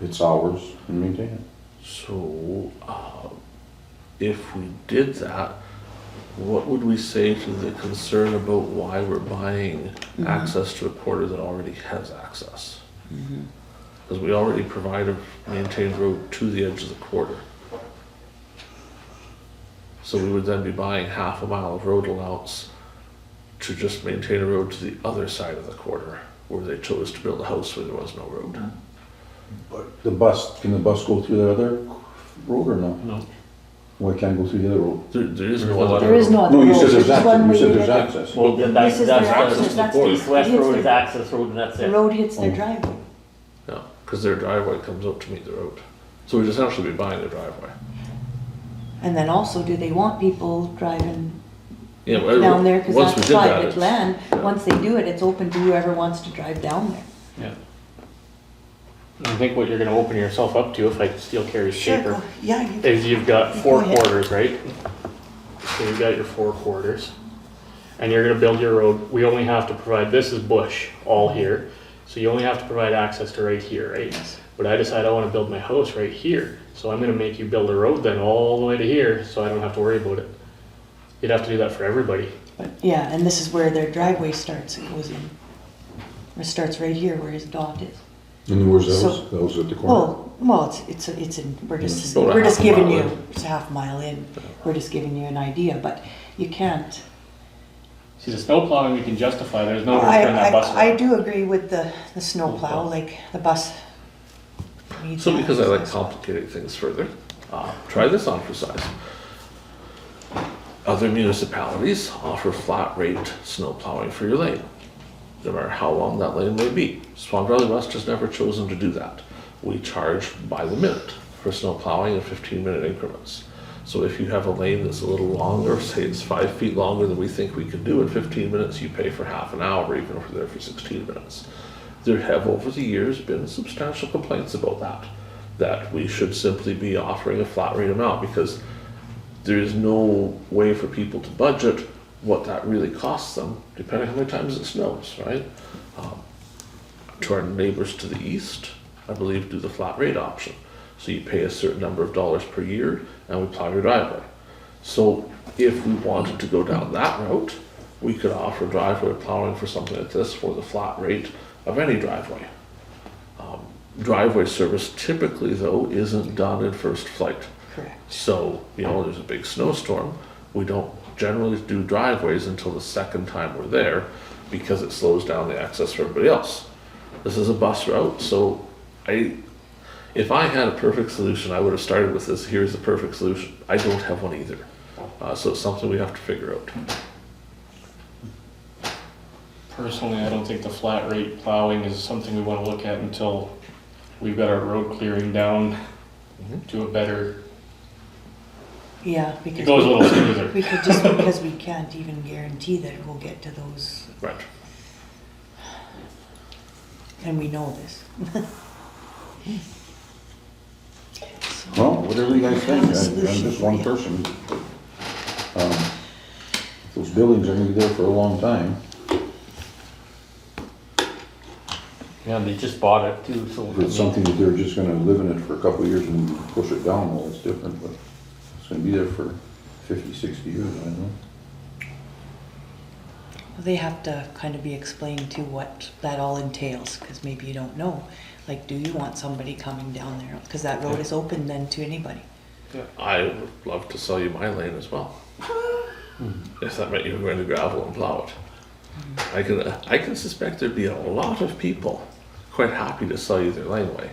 It's ours and maintain it. So, if we did that, what would we say to the concern about why we're buying access to a quarter that already has access? Because we already provide a maintained road to the edge of the quarter. So we would then be buying half a mile of road allowance to just maintain a road to the other side of the quarter, where they chose to build a house where there was no road. The bus, can the bus go through the other road or no? No. Why can't it go through the other road? There is no other. There is no other No, you road. said there's There's one access, you way said there's that- access. Well, This that's, is their that's, access, that's the- east-west it is road is their- access road and that's The it. road hits their Oh. driveway. No, because their driveway comes up to meet the road. So we'd essentially be buying their driveway. And then also, do they want people driving Yeah, well, down there? Because once we that's did that, private it's- land. yeah. Once they do it, it's open to whoever wants to drive down there. Yeah. I think what you're gonna open yourself up to, if I steal Carrie's paper, Yeah, you is you've got four Go ahead. quarters, right? So you've got your 4 quarters, and you're gonna build your road. We only have to provide, this is bush, all here, so you only have to provide access to right here, right? But I decide I wanna build my house right here, so I'm gonna make you build a road then all the way to here, so I don't have to worry about it. You'd have to do that for everybody. But, yeah, and this is where their driveway starts, it goes in. It starts right here where his dot is. And where's So- those? Those at the corner? Well, it's in, we're just About a half a giving mile you, in. it's a half mile in, we're just giving you an idea, but you can't. See, the snow plowing we can justify, there's no way to turn that bus I around. do agree with the snow plow, like the bus. needs So because I like access. complicating things further, try this on for size. Other municipalities offer flat rate snow plowing for your lane, no matter how long that lane may be. Swan Valley West has never chosen to do that. We charge by the minute for snow plowing in 15-minute increments. So if you have a lane that's a little longer, say it's 5 feet longer than we think we can do in 15 minutes, you pay for half an hour, even if we're there for 16 minutes. There have over the years been substantial complaints about that we should simply be offering a flat rate amount because there is no way for people to budget what that really costs them, depending on how many times it snows, right? To our neighbors to the east, I believe, do the flat rate option. So you pay a certain number of dollars per year and we plow your driveway. So if we wanted to go down that route, we could offer driveway plowing for something like this for the flat rate of any driveway. Driveway service typically, though, isn't done in first flight. Correct. So, there's a big snowstorm, we don't generally do driveways until the second time we're there because it slows down the access for everybody else. This is a bus route, so if I had a perfect solution, I would have started with this, here's the perfect solution. I don't have one either. So it's something we have to figure out. Personally, I don't think the flat rate plowing is something we wanna look at until we've got our road clearing down to a better, Yeah, it because goes a little smoother. we could just, because we can't even guarantee that we'll get to those, Right. and we know this. Well, whatever you guys think, Have a I'm just solution one for you. person. Those buildings are gonna be there for a long time. Yeah, they just bought it too, so. If it's something that they're just gonna live in it for a couple of years and push it down, well, it's different, but it's gonna be there for 50, 60 years, I don't know. They have to kind of be explained to what that all entails, because maybe you don't know. Like, do you want somebody coming down there? Because that road is open then to anybody. I would love to sell you my lane as well. If that meant you were going to gravel and plow it. I can suspect there'd be a lot of people quite happy to sell you their laneway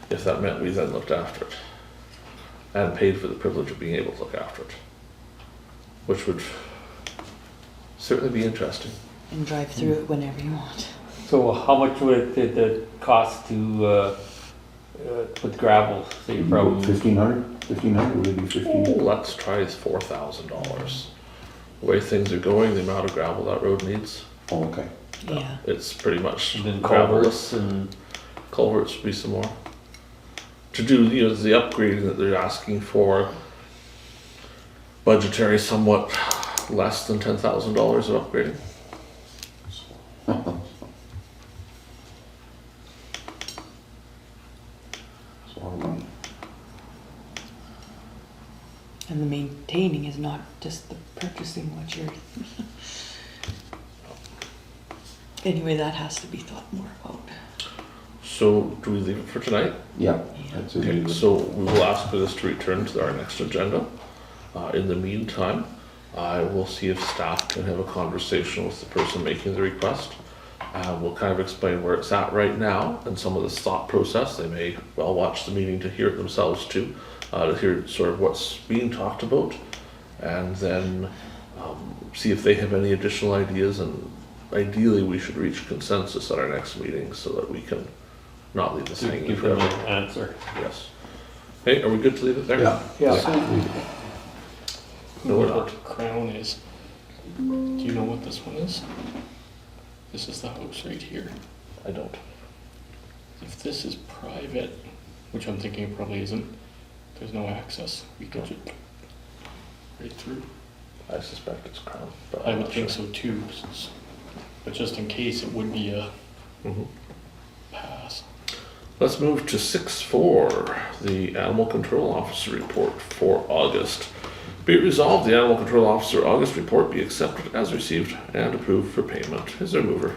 if that meant we then looked after it and paid for the privilege of being able to look after it, which would certainly be interesting. And drive through it whenever you want. So how much would it cost to, put gravel, say from, 1,500? 1,500, would it be 15? Let's try $4,000. The way things are going, the amount of gravel that road needs, Oh, okay. Yeah. it's pretty much and then gravelless. culverts and, Culverts would be some more. To do, the upgrading that they're asking for, budgetary somewhat less than $10,000 of upgrading. It's a lot of money. And the maintaining is not just the purchasing what you're. Anyway, that has to be thought more about. So do we leave it for tonight? Yeah, that's it. Okay, so we will ask for this to return to our next agenda. In the meantime, I will see if staff can have a conversation with the person making the request. We'll kind of explain where it's at right now and some of this thought process. They may well watch the meeting to hear it themselves too, to hear sort of what's being talked about, and then see if they have any additional ideas. And ideally, we should reach consensus at our next meeting so that we can not leave this hanging Give them forever. an answer. Yes. Hey, are we good to leave it there? Yeah. No, we're not. What Crown is, do you know what this one is? This is the house right here. I don't. If this is private, which I'm thinking it probably isn't, there's no access. We could just right through. I suspect it's Crown. But I I'm would not think sure. so too, but just in case, it would be a Mhm. pass. Let's move to 6.4, the Animal Control Officer report for August. Be it resolved, the Animal Control Officer August report be accepted as received and approved for payment. Is there a mover?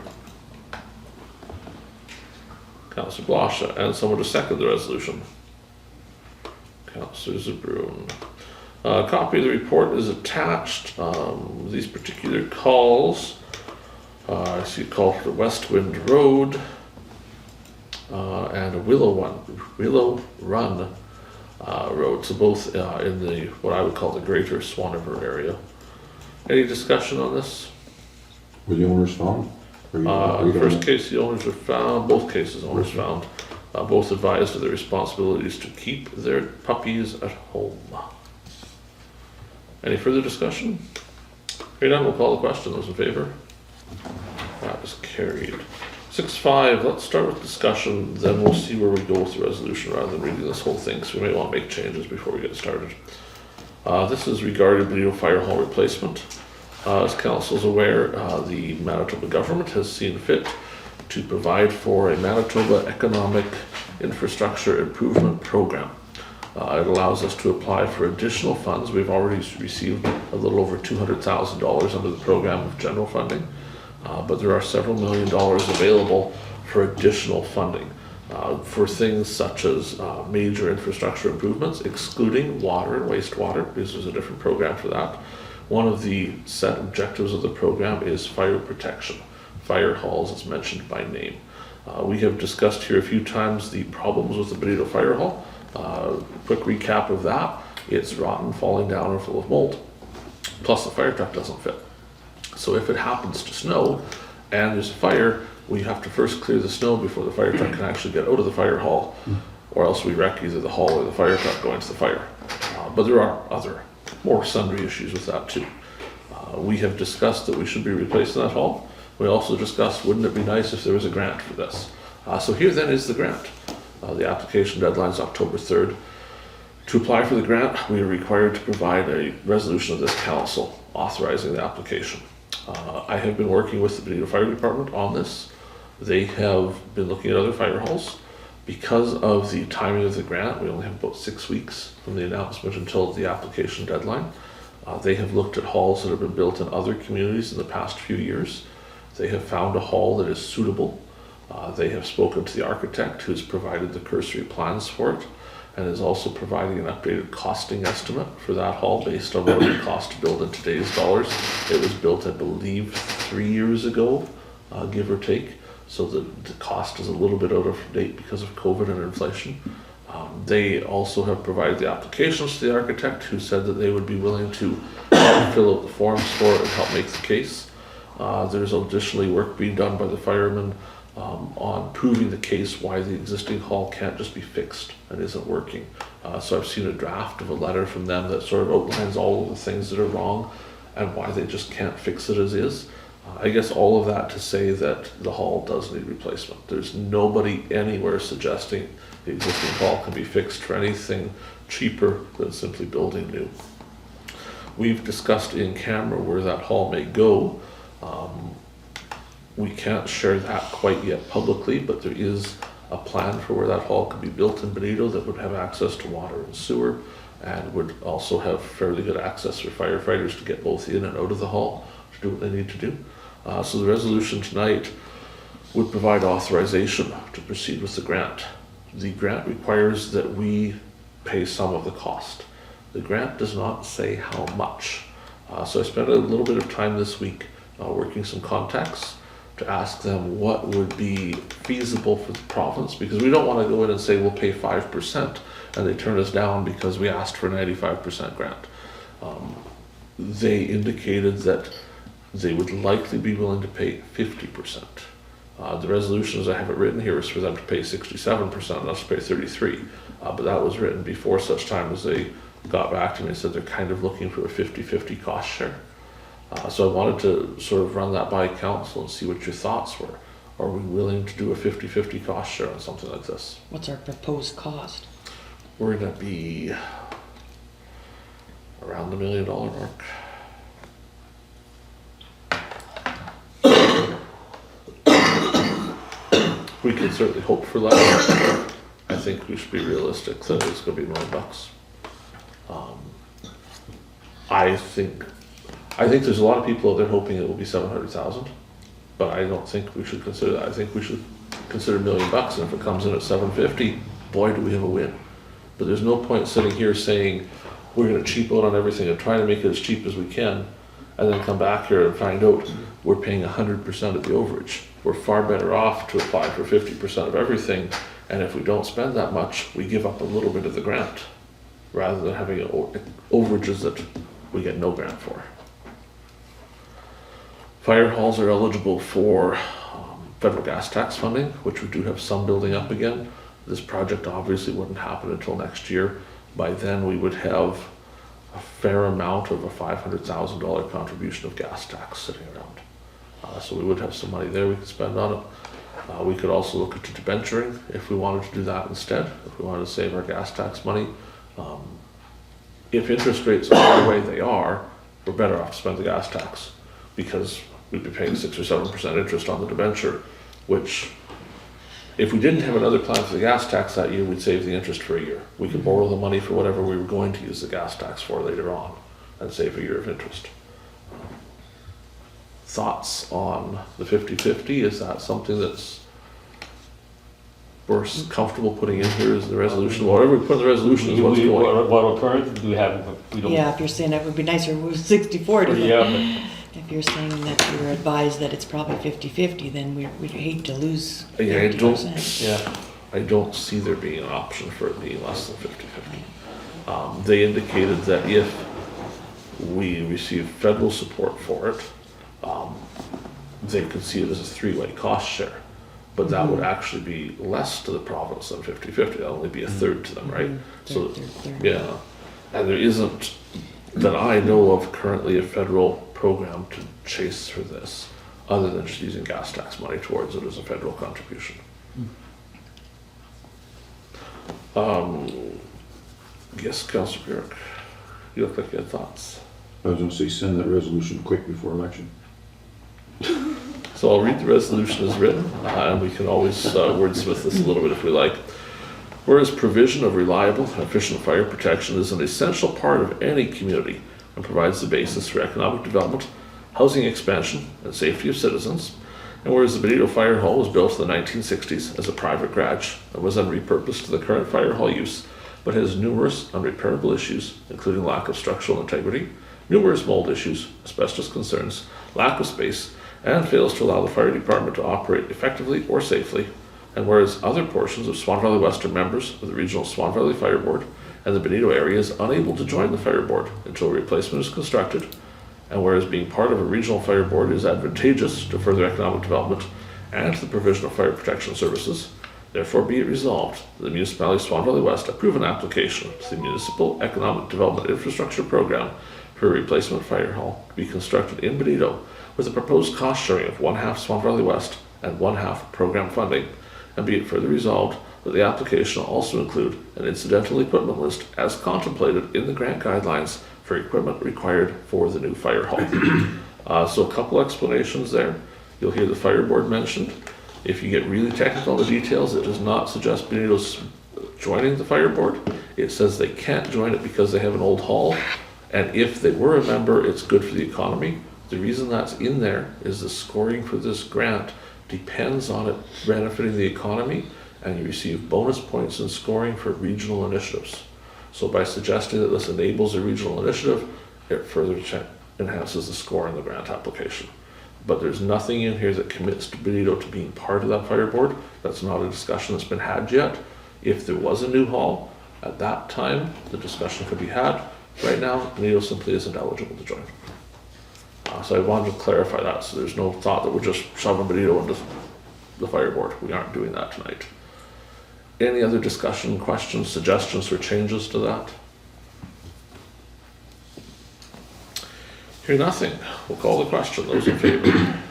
Councillor Blosha, and someone to second the resolution. Councillor Zbirun. A copy of the report is attached. These particular calls, I see a call for West Wind Road, and a Willow Run Road, so both in the, what I would call the greater Swan River area. Any discussion on this? Were the owners found? Or you don't First know? case, the owners were found, both cases owners found, both advised of their responsibilities to keep their puppies at home. Any further discussion? Hearing none, we'll call the question. Those in favor? That is carried. 6.5, let's start with discussion, then we'll see where we go with the resolution rather than reading this whole thing, so we may want to make changes before we get started. This is regarding Benito Fire Hall replacement. As council is aware, the Manitoba government has seen fit to provide for a Manitoba Economic Infrastructure Improvement Program. It allows us to apply for additional funds. We've already received a little over $200,000 under the program of general funding. But there are several $1 million available for additional funding for things such as major infrastructure improvements, excluding water and wastewater, because there's a different program for that. One of the set objectives of the program is fire protection. Fire halls is mentioned by name. We have discussed here a few times the problems with the Benito Fire Hall. Quick recap of that: it's rotten, falling down, and full of mold. Plus the fire truck doesn't fit. So if it happens to snow and there's a fire, we have to first clear the snow before the fire truck can actually get out of the fire hall, or else we wreck either the hall or the fire truck going to the fire. But there are other, more sundry issues with that too. We have discussed that we should be replacing that hall. We also discussed, wouldn't it be nice if there was a grant for this? So here then is the grant. The application deadline is October 3rd. To apply for the grant, we are required to provide a resolution of this council authorizing the application. I have been working with the Benito Fire Department on this. They have been looking at other fire halls. Because of the timing of the grant, we only have about 6 weeks from the announcement until the application deadline. They have looked at halls that have been built in other communities in the past few years. They have found a hall that is suitable. They have spoken to the architect who's provided the cursory plans for it, and is also providing an updated costing estimate for that hall based on what it would cost to build in today's dollars. It was built, I believe, 3 years ago, give or take, so the cost is a little bit out of date because of COVID and inflation. They also have provided the applications to the architect, who said that they would be willing to help fill out the forms for it and help make the case. There's additionally work being done by the firemen on proving the case why the existing hall can't just be fixed and isn't working. So I've seen a draft of a letter from them that sort of outlines all of the things that are wrong and why they just can't fix it as is. I guess all of that to say that the hall does need replacement. There's nobody anywhere suggesting the existing hall can be fixed for anything cheaper than simply building new. We've discussed in camera where that hall may go. We can't share that quite yet publicly, but there is a plan for where that hall could be built in Benito that would have access to water and sewer. and would also have fairly good access for firefighters to get both in and out of the hall to do what they need to do. So the resolution tonight would provide authorization to proceed with the grant. The grant requires that we pay some of the cost. The grant does not say how much. So I spent a little bit of time this week working some contacts to ask them what would be feasible for the province, because we don't want to go in and say we'll pay 5% and they turn us down because we asked for a 95% grant. They indicated that they would likely be willing to pay 50%. The resolution, as I have it written here, is for them to pay 67% and us to pay 33%. But that was written before such time as they got back to me and said they're kind of looking for a 50-50 cost share. So I wanted to sort of run that by council and see what your thoughts were. Are we willing to do a 50-50 cost share on something like this? What's our proposed cost? We're gonna be around the $1 million mark. We can certainly hope for that. I think we should be realistic that it's gonna be $1 million. I think there's a lot of people out there hoping it will be 700,000, but I don't think we should consider that. I think we should consider $1 million, and if it comes in at 750, boy, do we have a win. But there's no point sitting here saying we're gonna cheap out on everything and try to make it as cheap as we can, and then come back here and find out we're paying 100% of the overage. We're far better off to apply for 50% of everything, and if we don't spend that much, we give up a little bit of the grant, rather than having overages that we get no grant for. Fire halls are eligible for federal gas tax funding, which we do have some building up again. This project obviously wouldn't happen until next year. By then we would have a fair amount of a $500,000 contribution of gas tax sitting around. So we would have some money there we could spend on it. We could also look at debenturing if we wanted to do that instead, if we wanted to save our gas tax money. If interest rates are the way they are, we're better off to spend the gas tax, because we'd be paying 6 or 7% interest on the debenture, which if we didn't have another plan for the gas tax that year, we'd save the interest for a year. We could borrow the money for whatever we were going to use the gas tax for later on and save a year of interest. Thoughts on the 50-50? Is that something that's we're comfortable putting in here as the resolution? Whatever we put in the resolution is what's going. What alternative do we have if we don't? Yeah, if you're saying it would be nicer if it was 60-40. Yeah, If you're saying that you're advised that it's probably 50-50, then we'd hate to lose Yeah, I 50%. yeah. I don't see there being an option for it being less than 50-50. They indicated that if we receive federal support for it, they could see it as a three-way cost share. But that would actually be less to the province than 50-50. That'd only be a third to them, right? So, Third. yeah. And there isn't, that I know of, currently a federal program to chase for this, other than just using gas tax money towards it as a federal contribution. Yes, Councillor Burick, you look like you had thoughts. I was gonna say, send that resolution quick before election. So I'll read the resolution as written, and we can always wordsmith this a little bit if we like. Whereas provision of reliable and efficient fire protection is an essential part of any community and provides the basis for economic development, housing expansion, and safety of citizens. And whereas the Benito Fire Hall was built in the 1960s as a private garage and was then repurposed to the current fire hall use, but has numerous unrepairable issues, including lack of structural integrity, numerous mold issues, asbestos concerns, lack of space, and fails to allow the fire department to operate effectively or safely. And whereas other portions of Swan Valley West are members of the regional Swan Valley Fire Board, and the Benito area is unable to join the fire board until a replacement is constructed. And whereas being part of a regional fire board is advantageous to further economic development and to the provision of fire protection services, therefore be it resolved that the Municipality of Swan Valley West approve an application to the Municipal Economic Development Infrastructure Program for a replacement fire hall to be constructed in Benito with a proposed cost sharing of 1/2 Swan Valley West and 1/2 program funding, and be it further resolved that the application will also include an incidental equipment list as contemplated in the grant guidelines for equipment required for the new fire hall. So a couple explanations there. You'll hear the fire board mentioned. If you get really technical on the details, it does not suggest Benito's joining the fire board. It says they can't join it because they have an old hall, and if they were a member, it's good for the economy. The reason that's in there is the scoring for this grant depends on it benefiting the economy, and you receive bonus points in scoring for regional initiatives. So by suggesting that this enables a regional initiative, it further enhances the score in the grant application. But there's nothing in here that commits to Benito to being part of that fire board. That's not a discussion that's been had yet. If there was a new hall, at that time, the discussion could be had. Right now, Benito simply isn't eligible to join. So I wanted to clarify that, so there's no thought that we're just shoving Benito into the fire board. We aren't doing that tonight. Any other discussion, questions, suggestions, or changes to that? Hear nothing. We'll call the question. Those in favor?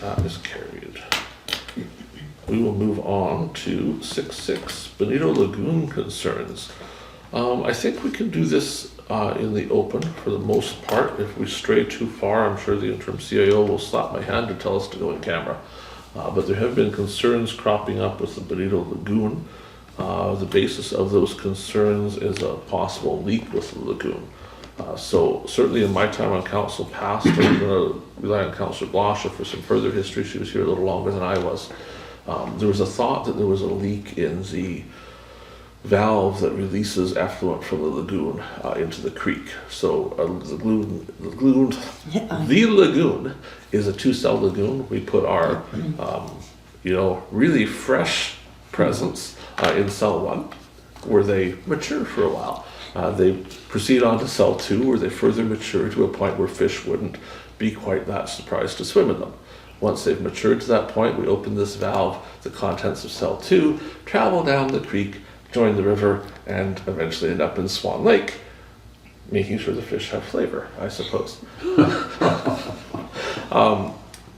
That is carried. We will move on to 6.6, Benito Lagoon concerns. I think we can do this in the open for the most part. If we stray too far, I'm sure the interim CIO will slap my hand to tell us to go in camera. But there have been concerns cropping up with the Benito Lagoon. The basis of those concerns is a possible leak with the lagoon. So certainly in my time on council past, I'm going to rely on Councillor Blosha for some further history. She was here a little longer than I was. There was a thought that there was a leak in the valve that releases effluent from the lagoon into the creek. So the lagoon is a 2-cell lagoon. We put our, really fresh presents in cell 1, where they mature for a while. They proceed on to cell 2, where they further mature to a point where fish wouldn't be quite that surprised to swim in them. Once they've matured to that point, we open this valve, the contents of cell 2 travel down the creek, join the river, and eventually end up in Swan Lake, making sure the fish have flavor, I suppose.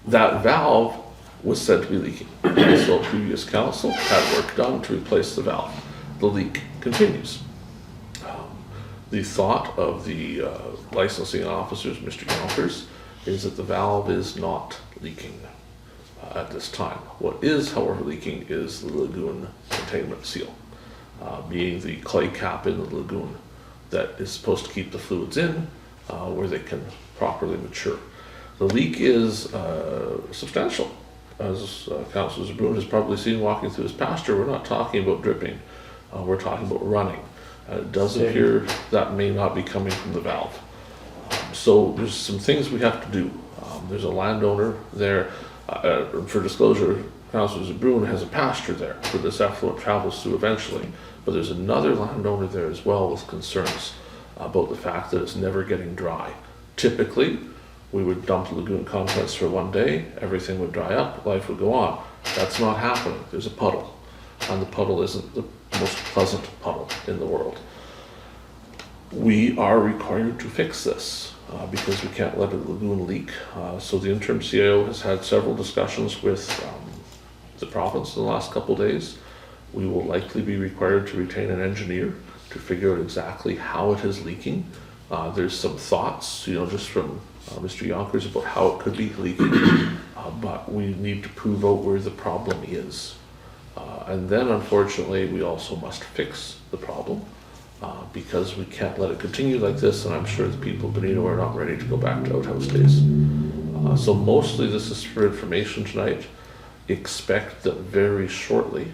That valve was said to be leaking. So previous council had work done to replace the valve. The leak continues. The thought of the licensing officers, Mr. Yonkers, is that the valve is not leaking at this time. What is, however, leaking is the lagoon containment seal, being the clay cap in the lagoon that is supposed to keep the fluids in where they can properly mature. The leak is substantial. As Councillor Zbirun has probably seen walking through his pasture, we're not talking about dripping, we're talking about running. It does appear that may not be coming from the valve. So there's some things we have to do. There's a landowner there. For disclosure, Councillor Zbirun has a pasture there where this effluent travels through eventually. But there's another landowner there as well with concerns about the fact that it's never getting dry. Typically, we would dump the lagoon contents for one day, everything would dry up, life would go on. That's not happening. There's a puddle, and the puddle isn't the most pleasant puddle in the world. We are required to fix this because we can't let a lagoon leak. So the interim CIO has had several discussions with the province in the last couple of days. We will likely be required to retain an engineer to figure out exactly how it is leaking. There's some thoughts, just from Mr. Yonkers about how it could be leaking, but we need to prove out where the problem is. And then, unfortunately, we also must fix the problem because we can't let it continue like this, and I'm sure the people of Benito are not ready to go back to outhouse days. So mostly this is for information tonight. Expect that very shortly,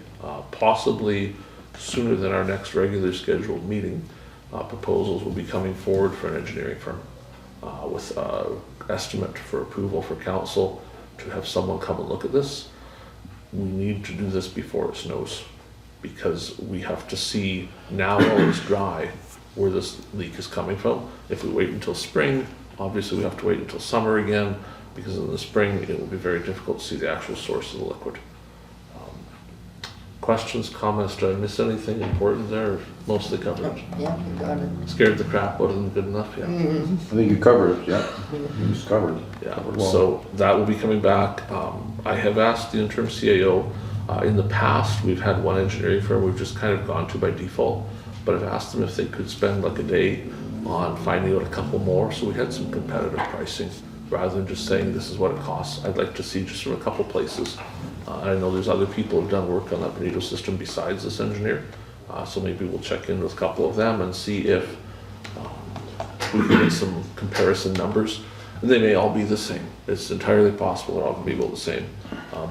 possibly sooner than our next regularly scheduled meeting, proposals will be coming forward for an engineering firm with estimate for approval for council to have someone come and look at this. We need to do this before it snows because we have to see now while it's dry where this leak is coming from. If we wait until spring, obviously we have to wait until summer again, because in the spring it will be very difficult to see the actual source of the liquid. Questions, comments, did I miss anything important there? Mostly covered. Yeah, you got it. Scared the crap out of them good enough, yeah. I think you covered it, yeah. You just covered it. Yeah, Covered well. so that will be coming back. I have asked the interim CAO, in the past, we've had one engineering firm we've just kind of gone to by default, but I've asked them if they could spend like a day on finding out a couple more, so we had some competitive pricing, rather than just saying this is what it costs. I'd like to see just from a couple places. I know there's other people who've done work on that Benito system besides this engineer, So maybe we'll check in with a couple of them and see if we can get some comparison numbers. And they may all be the same. It's entirely possible they're all going to be about the same.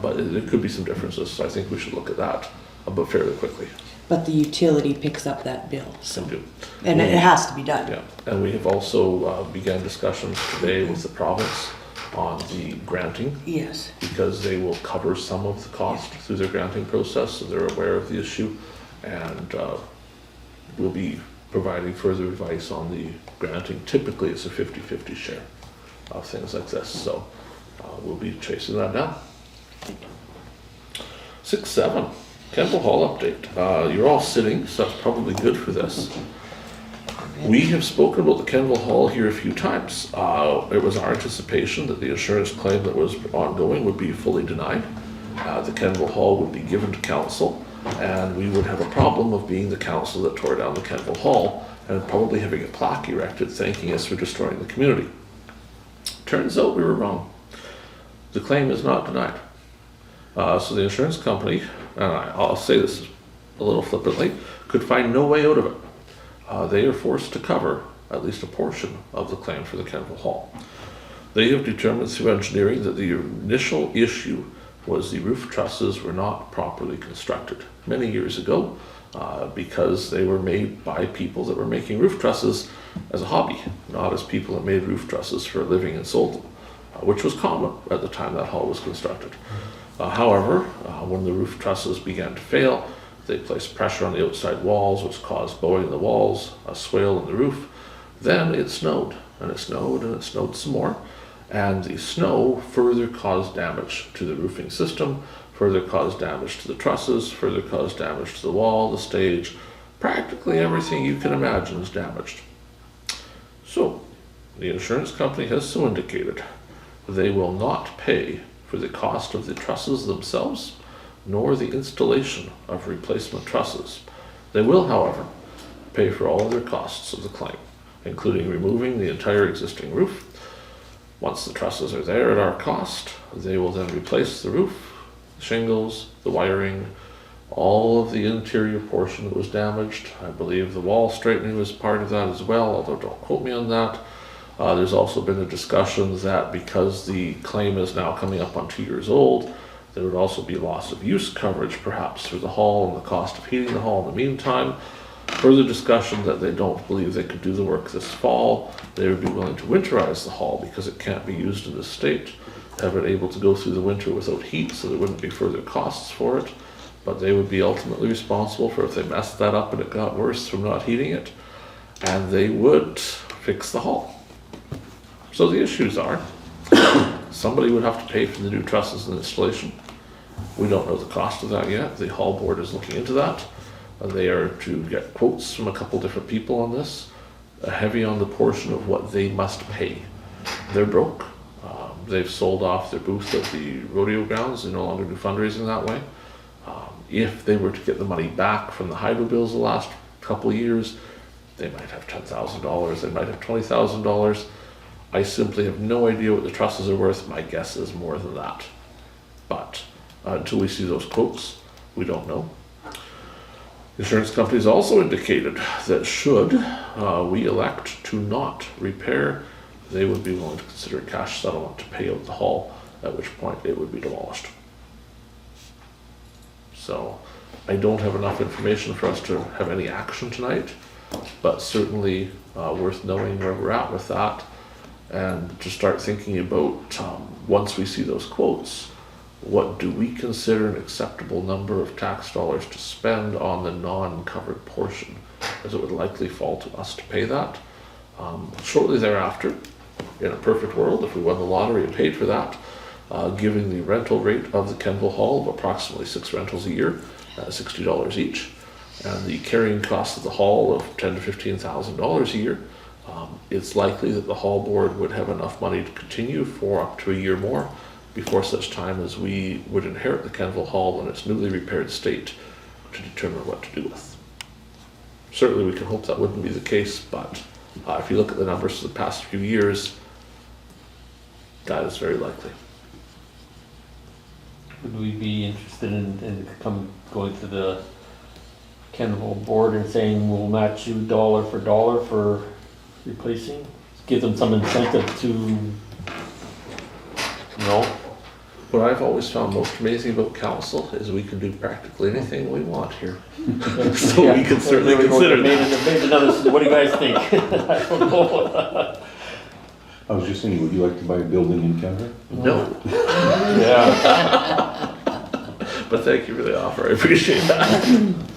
But there could be some differences, so I think we should look at that but fairly quickly. But the utility picks up that bill, so, We do. and it has to be done. Yeah, and we have also began discussions today with the province on the granting, Yes. because they will cover some of the cost through their granting process, so they're aware of the issue. And we'll be providing further advice on the granting. Typically, it's a 50-50 share of things like this, so we'll be chasing that down. 6-7, Kendall Hall update. You're all sitting, so that's probably good for this. We have spoken about the Kenville Hall here a few times. It was our anticipation that the insurance claim that was ongoing would be fully denied. The Kenville Hall would be given to council, and we would have a problem of being the council that tore down the Kenville Hall and probably having a plaque erected thanking us for destroying the community. Turns out we were wrong. The claim is not denied. So the insurance company, and I'll say this a little flippantly, could find no way out of it. They are forced to cover at least a portion of the claim for the Kenville Hall. They have determined through engineering that the initial issue was the roof trusses were not properly constructed many years ago because they were made by people that were making roof trusses as a hobby, not as people that made roof trusses for a living and sold them, which was common at the time that hall was constructed. However, when the roof trusses began to fail, they placed pressure on the outside walls, which caused bowing in the walls, a swale in the roof. Then it snowed, and it snowed, and it snowed some more. And the snow further caused damage to the roofing system, further caused damage to the trusses, further caused damage to the wall, the stage. Practically everything you can imagine is damaged. So, the insurance company has so indicated they will not pay for the cost of the trusses themselves, nor the installation of replacement trusses. They will, however, pay for all other costs of the claim, including removing the entire existing roof. Once the trusses are there at our cost, they will then replace the roof, the shingles, the wiring, all of the interior portion that was damaged. I believe the wall straightening was part of that as well, although don't quote me on that. There's also been a discussion that because the claim is now coming up on 2 years old, there would also be loss of use coverage perhaps for the hall and the cost of heating the hall in the meantime. Further discussion that they don't believe they could do the work this fall. They would be willing to winterize the hall because it can't be used in this state. Have it able to go through the winter without heat, so there wouldn't be further costs for it. But they would be ultimately responsible for if they messed that up and it got worse from not heating it. And they would fix the hall. So the issues are, somebody would have to pay for the new trusses and installation. We don't know the cost of that yet. The hall board is looking into that. They are to get quotes from a couple different people on this, heavy on the portion of what they must pay. They're broke. They've sold off their booth at the rodeo grounds. They no longer do fundraising that way. If they were to get the money back from the hydro bills the last couple of years, they might have $10,000, they might have $20,000. I simply have no idea what the trusses are worth. My guess is more than that. But until we see those quotes, we don't know. Insurance companies also indicated that should we elect to not repair, they would be willing to consider a cash settlement to pay out the hall, at which point it would be demolished. So I don't have enough information for us to have any action tonight, but certainly worth knowing where we're at with that, and to start thinking about once we see those quotes, what do we consider an acceptable number of tax dollars to spend on the non-covered portion, as it would likely fall to us to pay that. Shortly thereafter, in a perfect world, if we won the lottery and paid for that, giving the rental rate of the Kenville Hall of approximately 6 rentals a year, $60 each, and the carrying cost of the hall of $10,000 to $15,000 a year, it's likely that the hall board would have enough money to continue for up to a year more before such time as we would inherit the Kenville Hall in its newly repaired state to determine what to do with. Certainly we can hope that wouldn't be the case, but if you look at the numbers for the past few years, that is very likely. Would we be interested in going to the Kennel board and saying we'll match you dollar for replacing? Give them some incentive to, What I've always found most amazing about council is we can do practically anything we want here. So Yeah. we can certainly There we go. consider Maybe- that. maybe another, what do you guys think? I don't know. I was just thinking, would you like to buy a building in Canada? No, Yeah. but thank you for the offer, I appreciate that.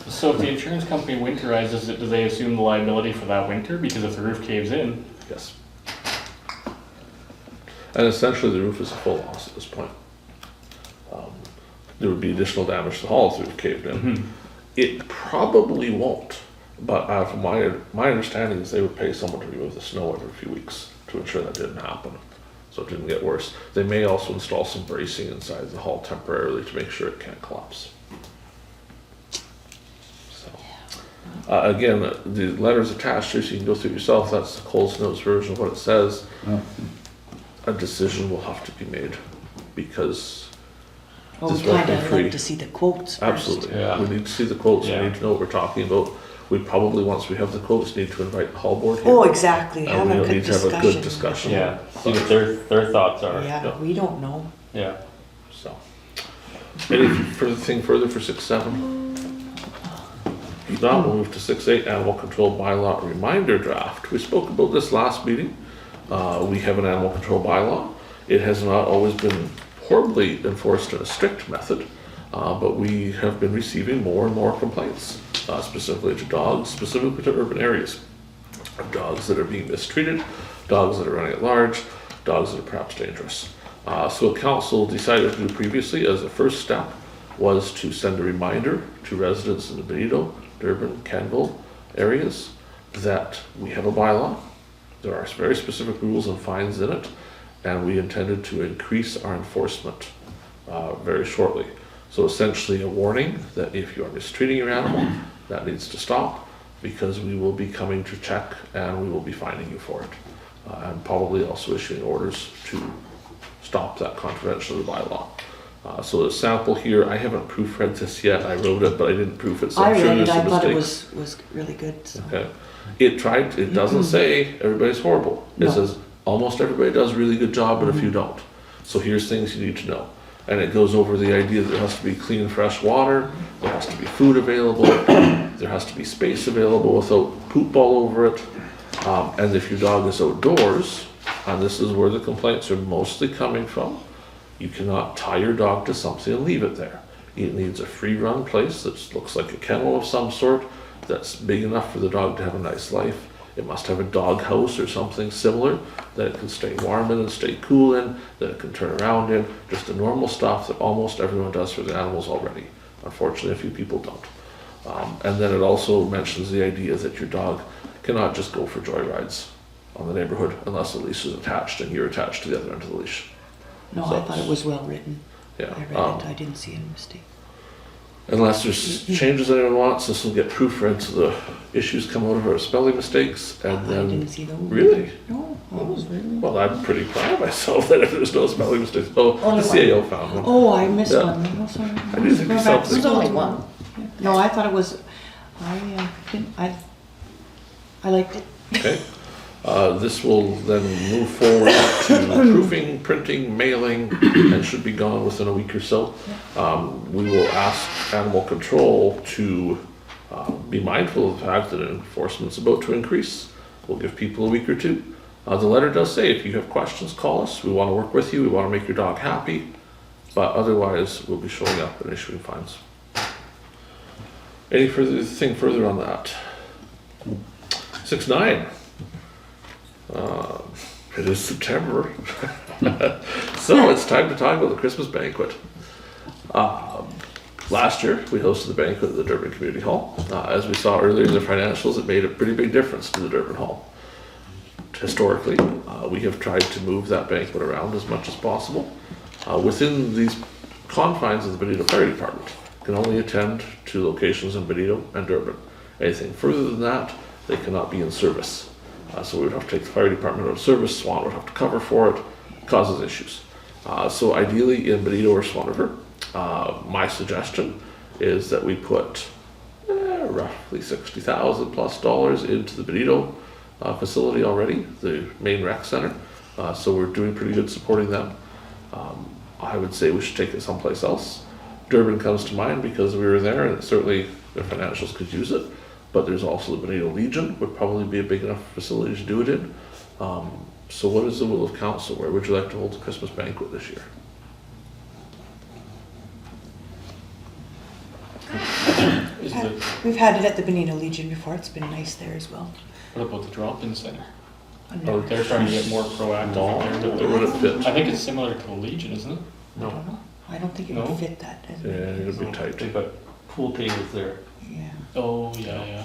So if the insurance company winterizes it, do they assume the liability for that winter? Because if the roof caves in, Yes. And essentially the roof is a full loss at this point. There would be additional damage to the hall if the roof caved in. It probably won't, but from my understanding is they would pay someone to remove the snow every few weeks to ensure that didn't happen, so it didn't get worse. They may also install some bracing inside the hall temporarily to make sure it can't collapse. So, again, the letter's attached here, so you can go through it yourself. That's the Coles Notes version of what it says. Oh. A decision will have to be made because Well, we This won't be kind of free. like to see the quotes first. absolutely, Yeah. we need to see the quotes, we Yeah. need to know what we're talking about. We probably, once we have the quotes, need to invite the hall board here. Oh, exactly, And have we a don't good need to have a discussion. good discussion. Yeah, see what their thoughts are. Yeah, we don't know. Yeah. So, any further for 6.7? If not, we'll move to 6.8, animal control bylaw reminder draft. We spoke about this last meeting. We have an animal control bylaw. It has not always been horribly enforced in a strict method, but we have been receiving more and more complaints, specifically to dogs, specifically to urban areas. Of dogs that are being mistreated, dogs that are running at large, dogs that are perhaps dangerous. So what council decided to do previously as a first step was to send a reminder to residents in the Benito, Durban, Canville areas that we have a bylaw. There are very specific rules and fines in it, and we intended to increase our enforcement very shortly. So essentially a warning that if you are mistreating your animal, that needs to stop, because we will be coming to check and we will be fining you for it. And probably also issuing orders to stop that contravention of the bylaw. So the sample here, I haven't proofread this yet, I wrote it, but I didn't proof it, so I I'm sure read it, there's I some thought it mistakes. was really good, so. Okay. It doesn't say everybody's horrible. It No. says almost everybody does a really good job, but a few don't. So here's things you need to know. And it goes over the idea that there has to be clean, fresh water, there has to be food available, there has to be space available without poop all over it. And if your dog is outdoors, and this is where the complaints are mostly coming from, you cannot tie your dog to something and leave it there. It needs a free run place that looks like a kennel of some sort, that's big enough for the dog to have a nice life. It must have a dog house or something similar that it can stay warm in and stay cool in, that it can turn around in, just the normal stuff that almost everyone does for the animals already. Unfortunately, a few people don't. And then it also mentions the idea that your dog cannot just go for joyrides on the neighborhood unless the leash is attached and you're attached to the other end of the leash. No, I thought it was well written. Yeah. I read it, I didn't see any mistake. Unless there's changes anyone wants, this will get proofread so the issues come out of our spelling mistakes, and I then... didn't see those. Really? No, I was really. Well, I'm pretty proud of myself that if there's no spelling mistakes. Oh, Only the one. CAO found one. Oh, I missed Yeah. one. Oh, sorry. I knew there'd be Go back to something. There's school only tomorrow. one. No, I thought it was, I liked it. Okay. This will then move forward to proofing, printing, mailing, and should be gone within a week or so. We will ask animal control to be mindful of the fact that enforcement's about to increase. We'll give people a week or two. The letter does say if you have questions, call us. We want to work with you. We want to make your dog happy. But otherwise, we'll be showing up and issuing fines. Anything further on that? 6.9. It is September. So it's time to talk about the Christmas banquet. Last year, we hosted the banquet at the Durban Community Hall. As we saw earlier in the financials, it made a pretty big difference to the Durban Hall. Historically, we have tried to move that banquet around as much as possible. Within these confines of the Benito Fire Department, can only attend to locations in Benito and Durban. Anything further than that, they cannot be in service. So we would have to take the fire department out of service, Swan would have to cover for it, causes issues. So ideally in Benito or Swan River, my suggestion is that we put roughly $60,000+ into the Benito facility already, the main rec center. So we're doing pretty good supporting them. I would say we should take it someplace else. Durban comes to mind because we were there and certainly their financials could use it. But there's also the Benito Legion, would probably be a big enough facility to do it in. So what is the will of council? Where would you like to hold the Christmas banquet this year? Is the, We've had it at the Benito Legion before, it's been nice there as well. what about the drop-in center? No, They're trying to get more proactive No, there, but it wouldn't fit. I think it's similar to the Legion, isn't it? I don't know. I don't think it No? would fit that. Yeah, it'd be tight. They've got pool tables there. Yeah. Oh, yeah.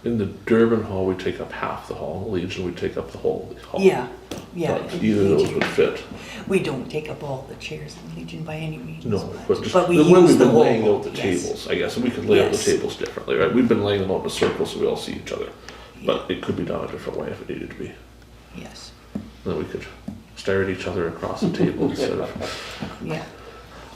In the Durban Hall, we take up half the hall. In the Legion, we take up the whole hall. Yeah, yeah. But either of those Legion. would fit. We don't take up all the chairs in Legion by any means. No, but But we the way use we've the been whole, laying out the yes. tables, I guess, and we could lay out the Yes. tables differently, right? We've been laying them out in a circle so we all see each other. But it could be done a different way if it needed to be. Yes, Then we could stare at each other across the table instead of yeah.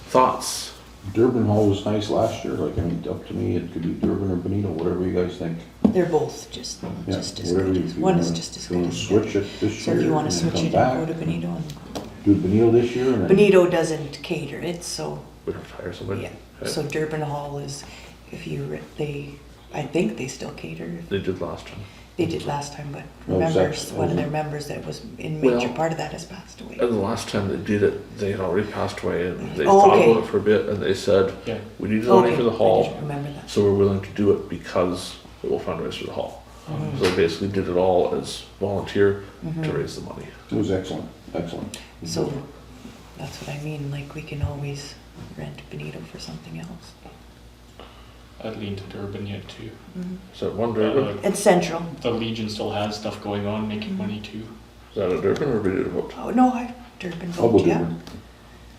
thoughts. Durban Hall was nice last year, like, I mean, up to me, it could be Durban or Benito, whatever you guys think. They're both just Yeah, as whatever good. you- as- if you One is wanna- just as if you good wanna as the other. switch it this So year if you want and to then switch come it back. and go to Benito, and Do Benito this year and then. Benito doesn't cater it, so, We'd have to hire somebody. yeah. Okay. So Durban Hall is, if you, I think they still cater. They did last time. They did last time, but Oh, is that- members, one of their members that was in major Well- part of that has passed away. And the last time they did it, they had already passed away and they Oh, thought okay. about it for a bit and they said, Yeah. we need the money Okay, for the I hall, didn't remember that. so we're willing to do it because it will fundraise for the hall. So they basically did it all as volunteer to raise the money. It was excellent, excellent. So that's what I mean, like we can always rent Benito for something else. I'd lean to Durban yet too. Is that one Durban? It's central. The Legion still has stuff going on, making money too. Is that a Durban or Benito vote? Oh, no, Durban I'll go vote, yeah. Durban.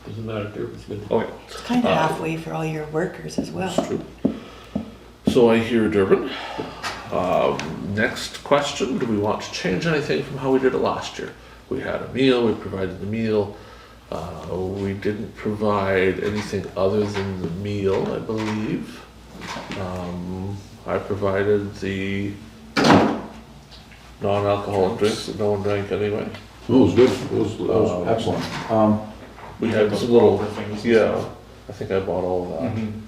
Doesn't matter, Durban's good. Okay, It's kind of halfway for all your workers as well. that's true. So I hear Durban. Next question, do we want to change anything from how we did it last year? We had a meal, we provided the meal. We didn't provide anything other than the meal, I believe. I provided the non-alcoholic drinks that no one drank anyway. It was good, it was excellent. We had Those some little, powder things and yeah, stuff. I think I bought all of that. Mhm.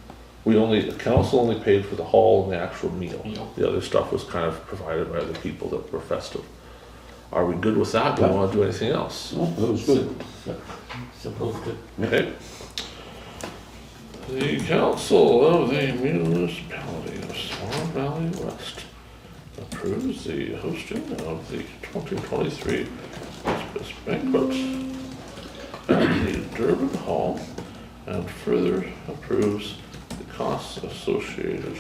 The council only paid for the hall and the actual meal. Meal. The other stuff was kind of provided by other people that were festive. Are we good with that? Do we Yeah. want to do anything else? No, it was good. Simple as good. Okay. The council of the municipality of Swan Valley West approves the hosting of the 2023 Christmas banquet at the Durban Hall and further approves the costs associated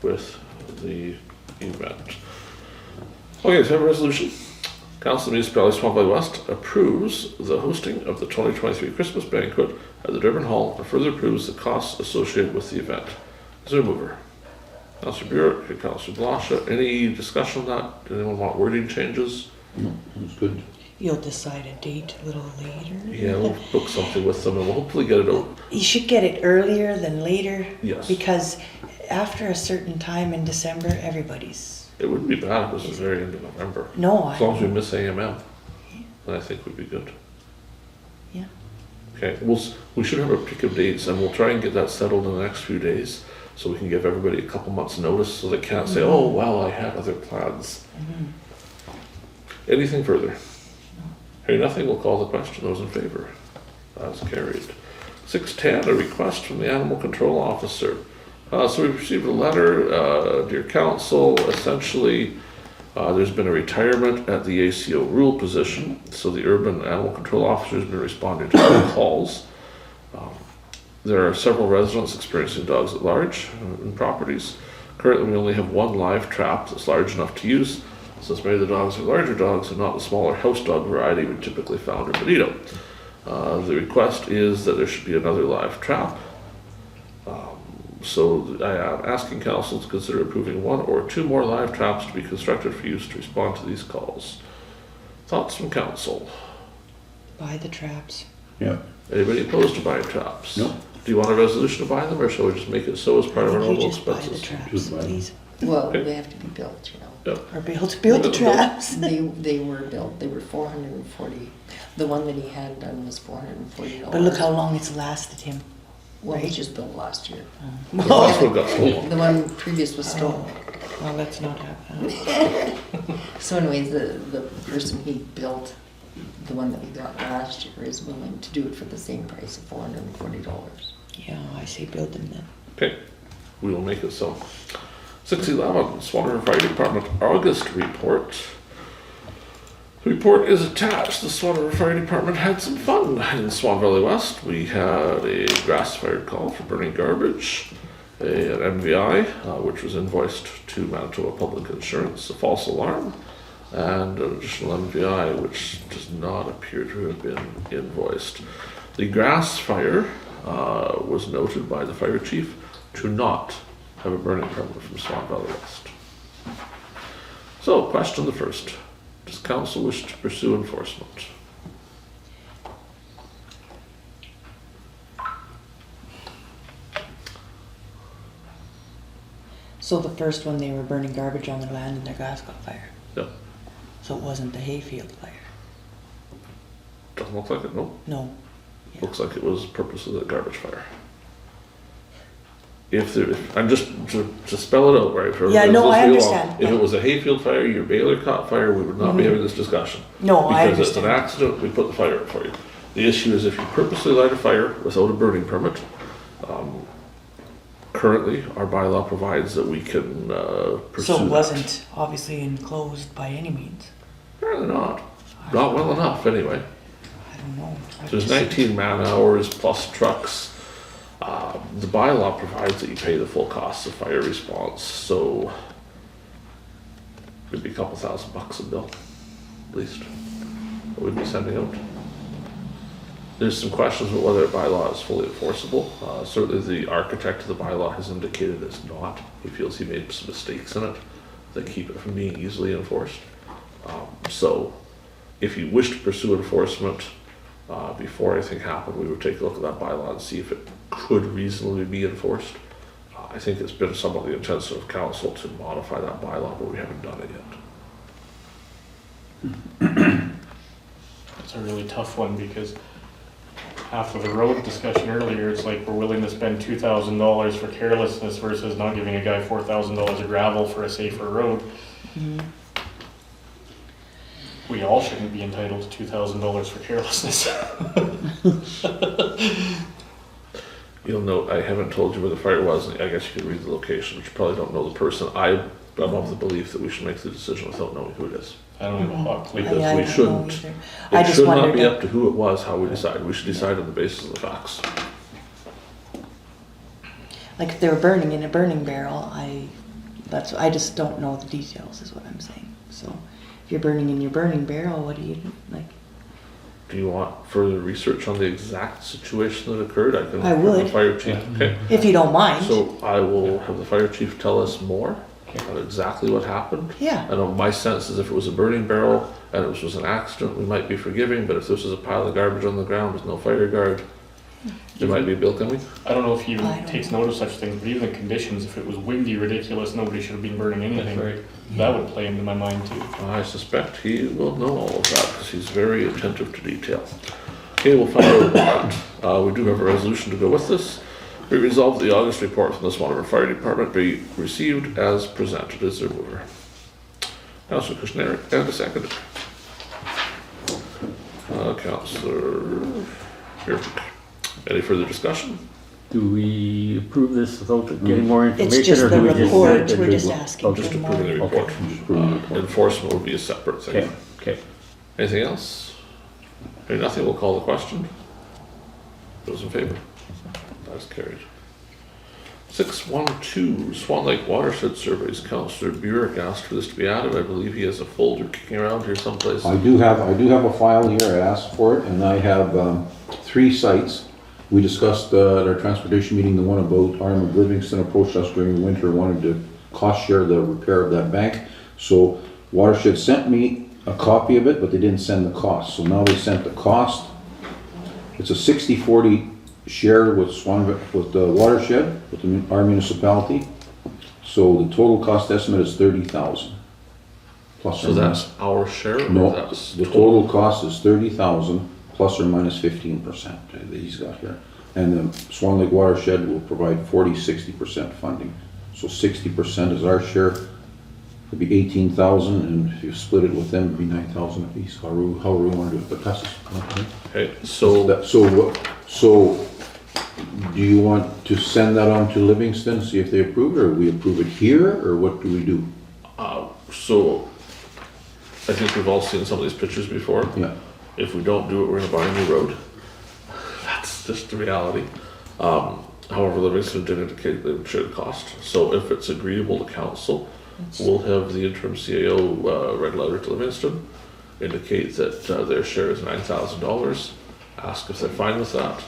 with the event. Okay, so we have a resolution. Council of the Municipality of Swan Valley West approves the hosting of the 2023 Christmas banquet at the Durban Hall and further approves the costs associated with the event. Is there a mover? Councillor Burick and Councillor Blosha. Any discussion on that? Does anyone want wording changes? No, it was good. You'll decide a date a little later. Yeah, we'll book something with them and we'll hopefully get it out. You should get it earlier than later. Yes. Because after a certain time in December, everybody's, It wouldn't be bad if it was the very end of November. no, As long as we miss AMM, then I think we'd be good. Yeah. Okay, we should have a pick of dates and we'll try and get that settled in the next few days so we can give everybody a couple months' notice so they can't say, oh, well, I had other plans. Anything further? Hearing nothing, we'll call the question. Those in favor? That's carried. 610, a request from the Animal Control Officer. So we've received a letter, dear council, essentially there's been a retirement at the ACO rural position, so the urban animal control officer has been responding to the calls. There are several residents experiencing dogs at large in properties. Currently we only have one live trap that's large enough to use, since many of the dogs are larger dogs and not the smaller house dog variety we typically found in Benito. The request is that there should be another live trap. So I am asking council to consider approving one or two more live traps to be constructed for use to respond to these calls. Thoughts from council? buy the traps. Yeah, Anybody opposed to buying traps? no, Do you want a resolution to buy them, or shall we just make it so as part of our You normal just buy the expenses? traps, Just buy them. please. Well, Okay. they have to be built, you know. Yeah, Or build the traps. They were built, they were 440. The one that he had done was $440. But look how long it's lasted him. Well, it was right? just built last year. the last one got stolen. The one previous was stolen. Well, let's not have that. So anyways, the person he built, the one that we got last year, is willing to do it for the same price of $440. Yeah, I say build them then. Okay, we will make it so. 611, Swan River Fire Department August report. The report is attached. The Swan River Fire Department had some fun in Swan Valley West. We had a grass-fired call for burning garbage, an MVI, which was invoiced to Manitoba Public Insurance, a false alarm, and an additional MVI, which does not appear to have been invoiced. The grass fire was noted by the fire chief to not have a burning permit from Swan Valley West. So, question the first. Does council wish to pursue enforcement? So the first one, they were burning garbage on their land and their grass caught fire. Yep. So it wasn't the hayfield fire? Doesn't look like it, no. No. Yeah. Looks like it was purposely a garbage fire. I'm just to spell it out right for Yeah, everybody no, I listening along. understand. If it was a hayfield fire, your baler caught fire, we would not be having this discussion. No, I Because it's an understand. accident, we put the fire out for you. The issue is if you purposely light a fire without a burning permit, currently, our bylaw provides that we can pursue So that. it wasn't obviously enclosed by any means? Apparently not. Not well enough, anyway. I don't know. I So there's just- 19 man-hours plus trucks. The bylaw provides that you pay the full cost of fire response, so it'd be a couple $1,000 a bill, at least, that we'd be sending out. There's some questions about whether a bylaw is fully enforceable. Certainly the architect of the bylaw has indicated it's not. He feels he made some mistakes in it that keep it from being easily enforced. So if you wish to pursue enforcement, before anything happened, we would take a look at that bylaw and see if it could reasonably be enforced. I think it's been somewhat the intention of council to modify that bylaw, but we haven't done it yet. It's a really tough one because half of the road discussion earlier, it's like we're willing to spend $2,000 for carelessness versus not giving a guy $4,000 of gravel for a safer road. We all shouldn't be entitled to $2,000 for carelessness. You'll note, I haven't told you where the fire was, and I guess you could read the location, but you probably don't know the person. I'm of the belief that we should make the decision without knowing who it is. I don't have a hot clue. Because Yeah, I we don't know shouldn't. either. I It just should not wondered be if- up to who it was, how we decide. We should decide on the basis of the facts. Like if they were burning in a burning barrel, I just don't know the details is what I'm saying. So if you're burning in your burning barrel, what do you, like? Do you want further research on the exact situation that occurred? I can I have would. the fire chief. Okay. If you don't mind. So I will have the fire chief tell us more on exactly what happened. Yeah. I know my sense is if it was a burning barrel and it was an accident, we might be forgiving, but if this was a pile of garbage on the ground with no fire guard, there might be a bill coming. I don't know if he I even don't takes note of such things, but even the conditions, if it was windy, ridiculous, nobody should have been burning anything. That's right. That would play into my mind too. I suspect he will know all of that because he's very attentive to detail. Okay, we'll find out about that. We do have a resolution to go with this. We resolve that the August report from the Swan River Fire Department be received as presented. Is there a mover? Councillor Kushniryk and a seconder. Councillor Burick. Any further discussion? Do we approve this without getting more information? It's just or the do we just report, say- we're just Oh, asking Just for more. approving the report. Just approve the report. Enforcement would be a separate thing. Okay, okay. Anything else? Hearing nothing, we'll call the question. Those in favor? That's carried. 612, Swan Lake Watershed Surveys. Councillor Burick asked for this to be added. I believe he has a folder kicking around here someplace. I do have a file here, I asked for it, and I have 3 sites. We discussed at our transportation meeting, the one about Arm of Livingston approached us during the winter, wanted to cost share the repair of that bank. So Watershed sent me a copy of it, but they didn't send the cost. So now they sent the cost. It's a 60/40 share with Swan, with the watershed, with our municipality. So the total cost estimate is 30,000. Plus So or minus. that's our share? Or No, that's the total cost is 30,000 plus or minus 15% that he's got here. And the Swan Lake watershed will provide 40-60% funding. So 60% is our share. It'd be 18,000, and if you split it with them, it'd be 9,000 apiece. However we want to do it, but that's. Okay, so, So do you want to send that on to Livingston, see if they approve it, or we approve it here, or what do we do? so I think we've all seen some of these pictures before. Yeah, If we don't do it, we're gonna buy a new road. That's just the reality. However, Livingston did indicate they would share the cost. So if it's agreeable to council, we'll have the interim CAO write a letter to Livingston, indicate that their share is $9,000, ask if they're fine with that.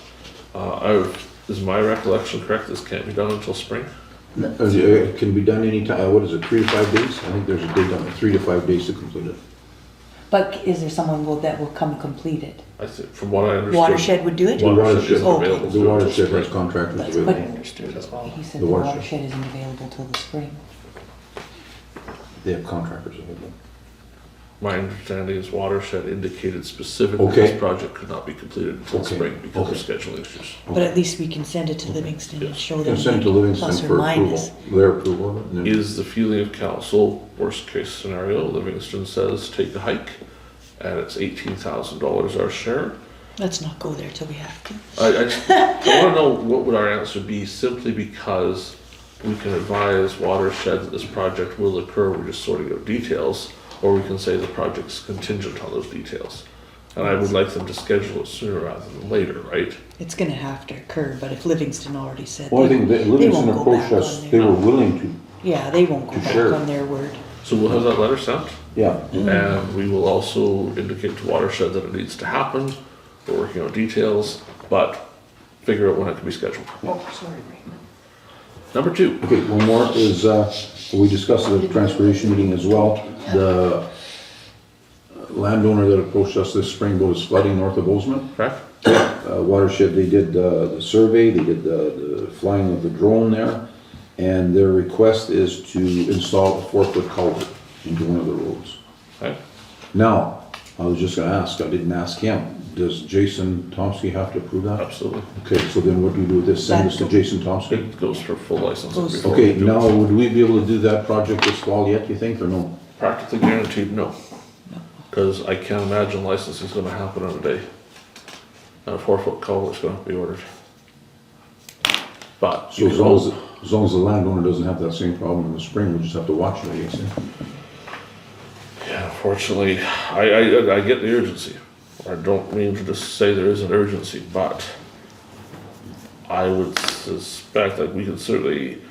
Is my recollection correct, this can't be done until spring? it can be done anytime, what is it, 3 to 5 days? I think there's a date on it, 3 to 5 days to complete it. But is there someone that will come complete it? I think, from what I understood. Watershed would do it? Watershed isn't Oh, available The until watershed has spring. contractors But- I available. understood as well. He said The the watershed. watershed isn't available till the spring. They have contractors available. My understanding is Watershed indicated specifically Okay. this project could not be completed until Okay. spring because of Okay. scheduling issues. But at least we can send it to Livingston and Yes. show You them can send it to Livingston plus or for approval, minus. their approval of it. and then- Is the feeling of council, worst case scenario, Livingston says take a hike and it's $18,000 our share? Let's not go there till we have to. I wanna know what would our answer be, simply because we can advise Watershed that this project will occur, we're just sorting out details, or we can say the project's contingent on those details. And I would like them to schedule it sooner rather than later, right? It's gonna have to occur, but if Livingston already said. Well, I think that Livingston won't go back approached us, on they their- were willing to, Yeah, they won't go to back share. on their word. So we'll have that letter sent, yeah. and we will also indicate to Watershed that it needs to happen. We're working on details, but figure out when it can be scheduled. Oh, sorry, Ray. Number 2, Okay, one more is, we discussed at the transportation meeting as well, the landowner that approached us this spring about his flooding north of Bozeman. correct? Watershed, they did the survey, they did the flying of the drone there, and their request is to install a 4-foot culvert into one of the roads. Okay. Now, I was just gonna ask, I didn't ask him, does Jason Tomsky have to approve that? Absolutely. Okay, so then what do we do with this, send this to Jason Tomsky? It goes for full license. Goes- before we Okay, do it. now, would we be able to do that project this fall yet, you think, or no? Practically guaranteed, no. Because I can't imagine licensing is gonna happen in a day. And a 4-foot culvert's gonna have to be ordered. But So you as can long also, as long as the landowner doesn't have that same problem in the spring, we just have to watch it, I guess. Yeah? yeah, unfortunately, I get the urgency. I don't mean to just say there is an urgency, but I would suspect that we can certainly,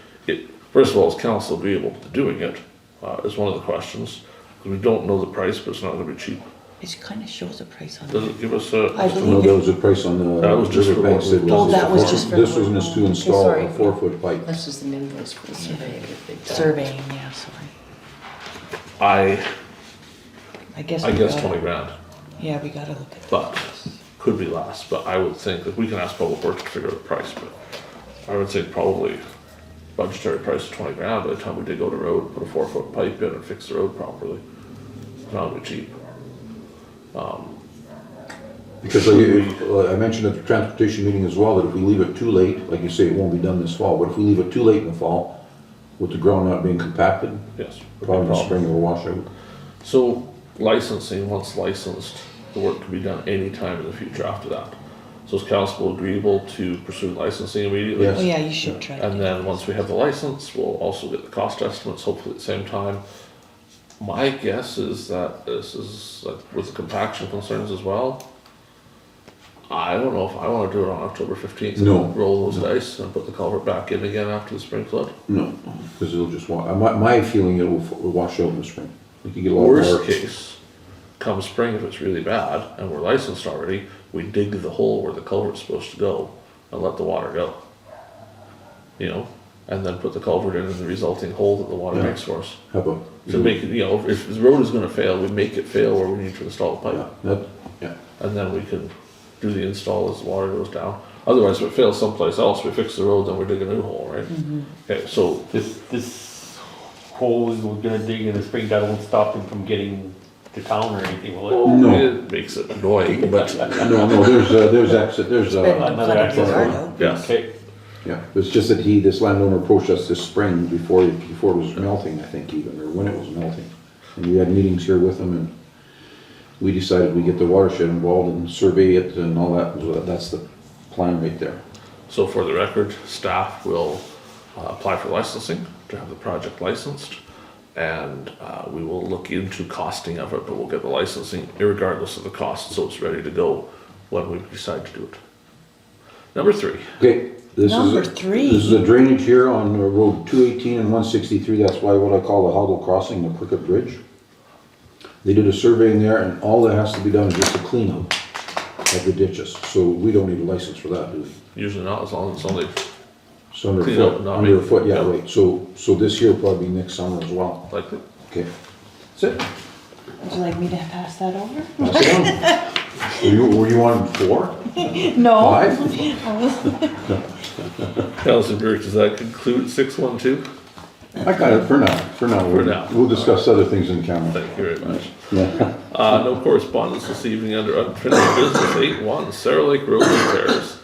first of all, is council agreeable to doing it, is one of the questions. Because we don't know the price, but it's not gonna be cheap. It kind of shows a price on Does it. it give us I a, believe No, it. there was a price on the. That was just for the riverbanks, one- it Oh, that was just for the This one is to one. install sorry. a 4-foot pipe. This is the invoice for the survey that they did. Surveying, yeah, sorry. I guess. I we guess gotta- 20 grand. Yeah, we gotta look at But could be less, but I would think that we can ask Public Works to figure out the price, but I would think probably budgetary price of 20 grand by the time we dig out a road, put a 4-foot pipe in and fix the road properly. It's not gonna be cheap. Because I mentioned at the transportation meeting as well, that if we leave it too late, like you say, it won't be done this fall, but if we leave it too late in the fall, with the ground not being compacted, Yes. would be a probably in the problem. spring it will wash out. So licensing, once licensed, the work can be done anytime in the future after that. So is council agreeable to pursue licensing immediately? Yes. Oh, yeah, you should try. to And do then that. once we have the license, we'll also get the cost estimates, hopefully at the same time. My guess is that this is, like, with the compaction concerns as well. I don't know if I wanna do it on October 15th. No. Roll those dice and put the culvert back in again after the spring flood. No, because it'll just my feeling it will wash out in the spring. We could get a lot more. Worst case, come spring, if it's really bad and we're licensed already, we dig the hole where the culvert's supposed to go and let the water go. You know, and then put the culvert in the resulting hole that the water Yeah. makes for us. Have a. To make it, you know, if the road is gonna fail, we make it fail where we need to install a Yeah, pipe. that, yeah. And then we can do the install as the water goes down. Otherwise, if it fails someplace else, we fix the road, then we dig a new hole, right? Okay, so, This hole we're gonna dig in the spring, that won't stop him from getting to town or anything, will it? No. it makes it annoying, but, No, there's exit, there's, Another access Yard road. out. yes. Okay, yeah, it's just that this landowner approached us this spring before it was melting, I think even, or when it was melting. And we had meetings here with him, and we decided we'd get the watershed involved and survey it and all that, so that's the plan right there. So for the record, staff will apply for licensing to have the project licensed, and we will look into costing of it, but we'll get the licensing irregardless of the cost, so it's ready to go when we decide to do it. Number 3. Okay, Number 3. This is a drainage here on Road 218 and 163, that's why what I call the Hoggle Crossing, the Crooked Bridge. They did a survey in there, and all that has to be done is just a clean out of the ditches, so we don't need a license for that, do we? Usually not, as long as it's only, So under a Clean out, foot, not under a make- foot, yeah, yeah. right, so this year will probably be next summer as well. likely. Okay, that's it. Would you like me to pass that over? Pass it on. Were you on 4? No. 5? Councillor Burick, does that conclude 612? I got it for now, For now. We'll discuss other things in camera. Thank you very much. Yeah. No correspondence this evening under unfinished business. 8-1, Sarah Lake Road repairs.